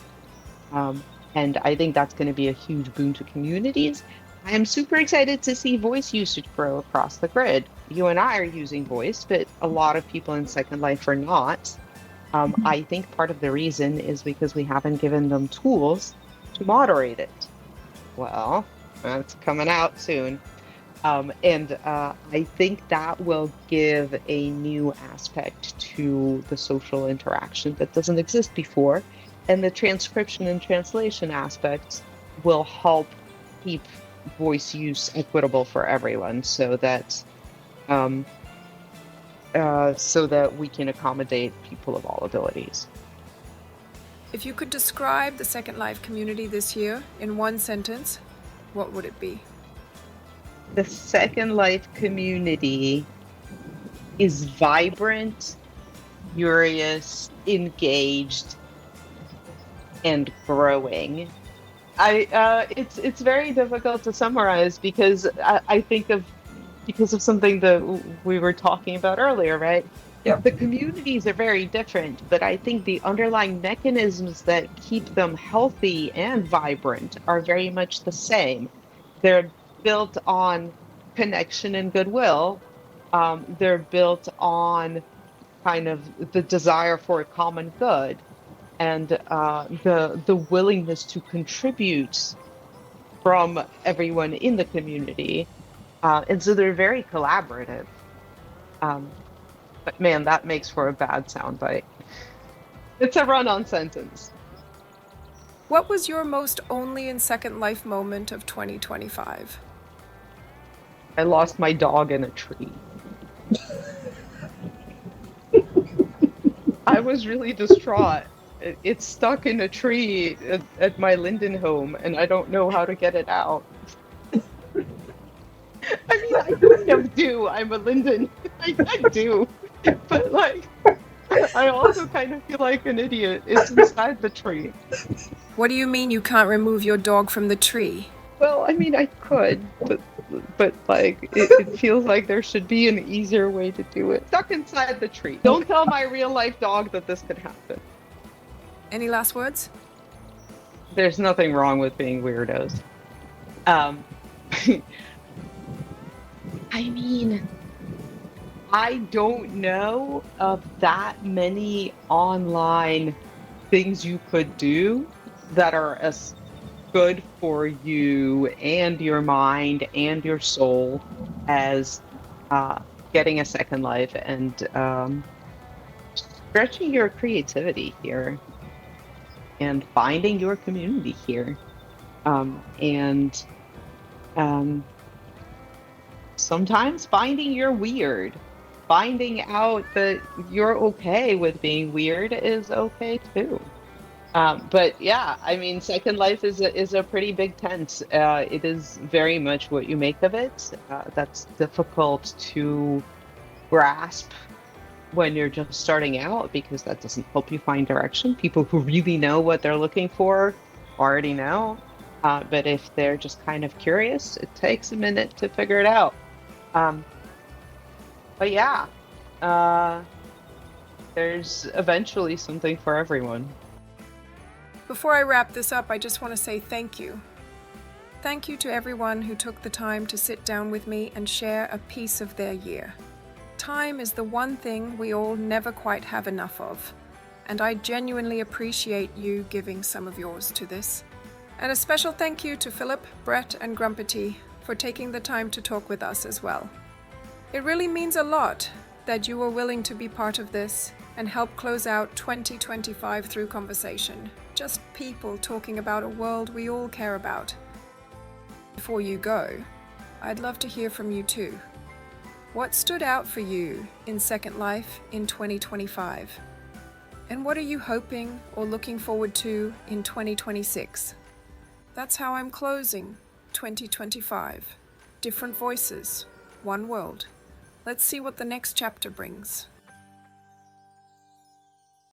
Speaker 11: And I think that's going to be a huge boon to communities. I am super excited to see voice usage grow across the grid. You and I are using voice, but a lot of people in Second Life are not. I think part of the reason is because we haven't given them tools to moderate it. Well, that's coming out soon. And I think that will give a new aspect to the social interaction that doesn't exist before. And the transcription and translation aspects will help keep voice use equitable for everyone, so that we can accommodate people of all abilities.
Speaker 1: If you could describe the Second Life community this year in one sentence, what would it be?
Speaker 11: The Second Life community is vibrant, curious, engaged, and growing. It's very difficult to summarize because I think of something that we were talking about earlier, right?
Speaker 12: Yeah.
Speaker 11: The communities are very different, but I think the underlying mechanisms that keep them healthy and vibrant are very much the same. They're built on connection and goodwill. They're built on kind of the desire for a common good, and the willingness to contribute from everyone in the community. And so they're very collaborative. But man, that makes for a bad soundbite. It's a run-on sentence.
Speaker 1: What was your most only in Second Life moment of 2025?
Speaker 11: I lost my dog in a tree. I was really distraught. It's stuck in a tree at my Linden home, and I don't know how to get it out. I mean, I kind of do. I'm a Linden. I do. But, like, I also kind of feel like an idiot. It's inside the tree.
Speaker 1: What do you mean you can't remove your dog from the tree?
Speaker 11: Well, I mean, I could, but like, it feels like there should be an easier way to do it. Stuck inside the tree. Don't tell my real-life dog that this could happen.
Speaker 1: Any last words?
Speaker 11: There's nothing wrong with being weirdos. I mean, I don't know of that many online things you could do that are as good for you and your mind and your soul as getting a Second Life and stretching your creativity here and finding your community here. And sometimes finding you're weird. Finding out that you're okay with being weird is okay too. But yeah, I mean, Second Life is a pretty big tent. It is very much what you make of it. That's difficult to grasp when you're just starting out, because that doesn't help you find direction. People who really know what they're looking for already know. But if they're just kind of curious, it takes a minute to figure it out. But yeah, there's eventually something for everyone.
Speaker 1: Before I wrap this up, I just want to say thank you. Thank you to everyone who took the time to sit down with me and share a piece of their year. Time is the one thing we all never quite have enough of, and I genuinely appreciate you giving some of yours to this. And a special thank you to Philip, Brett, and Grumpity for taking the time to talk with us as well. It really means a lot that you were willing to be part of this and help close out 2025 through conversation. Just people talking about a world we all care about. Before you go, I'd love to hear from you too. What stood out for you in Second Life in 2025? And what are you hoping or looking forward to in 2026? That's how I'm closing 2025. Different voices, one world. Let's see what the next chapter brings.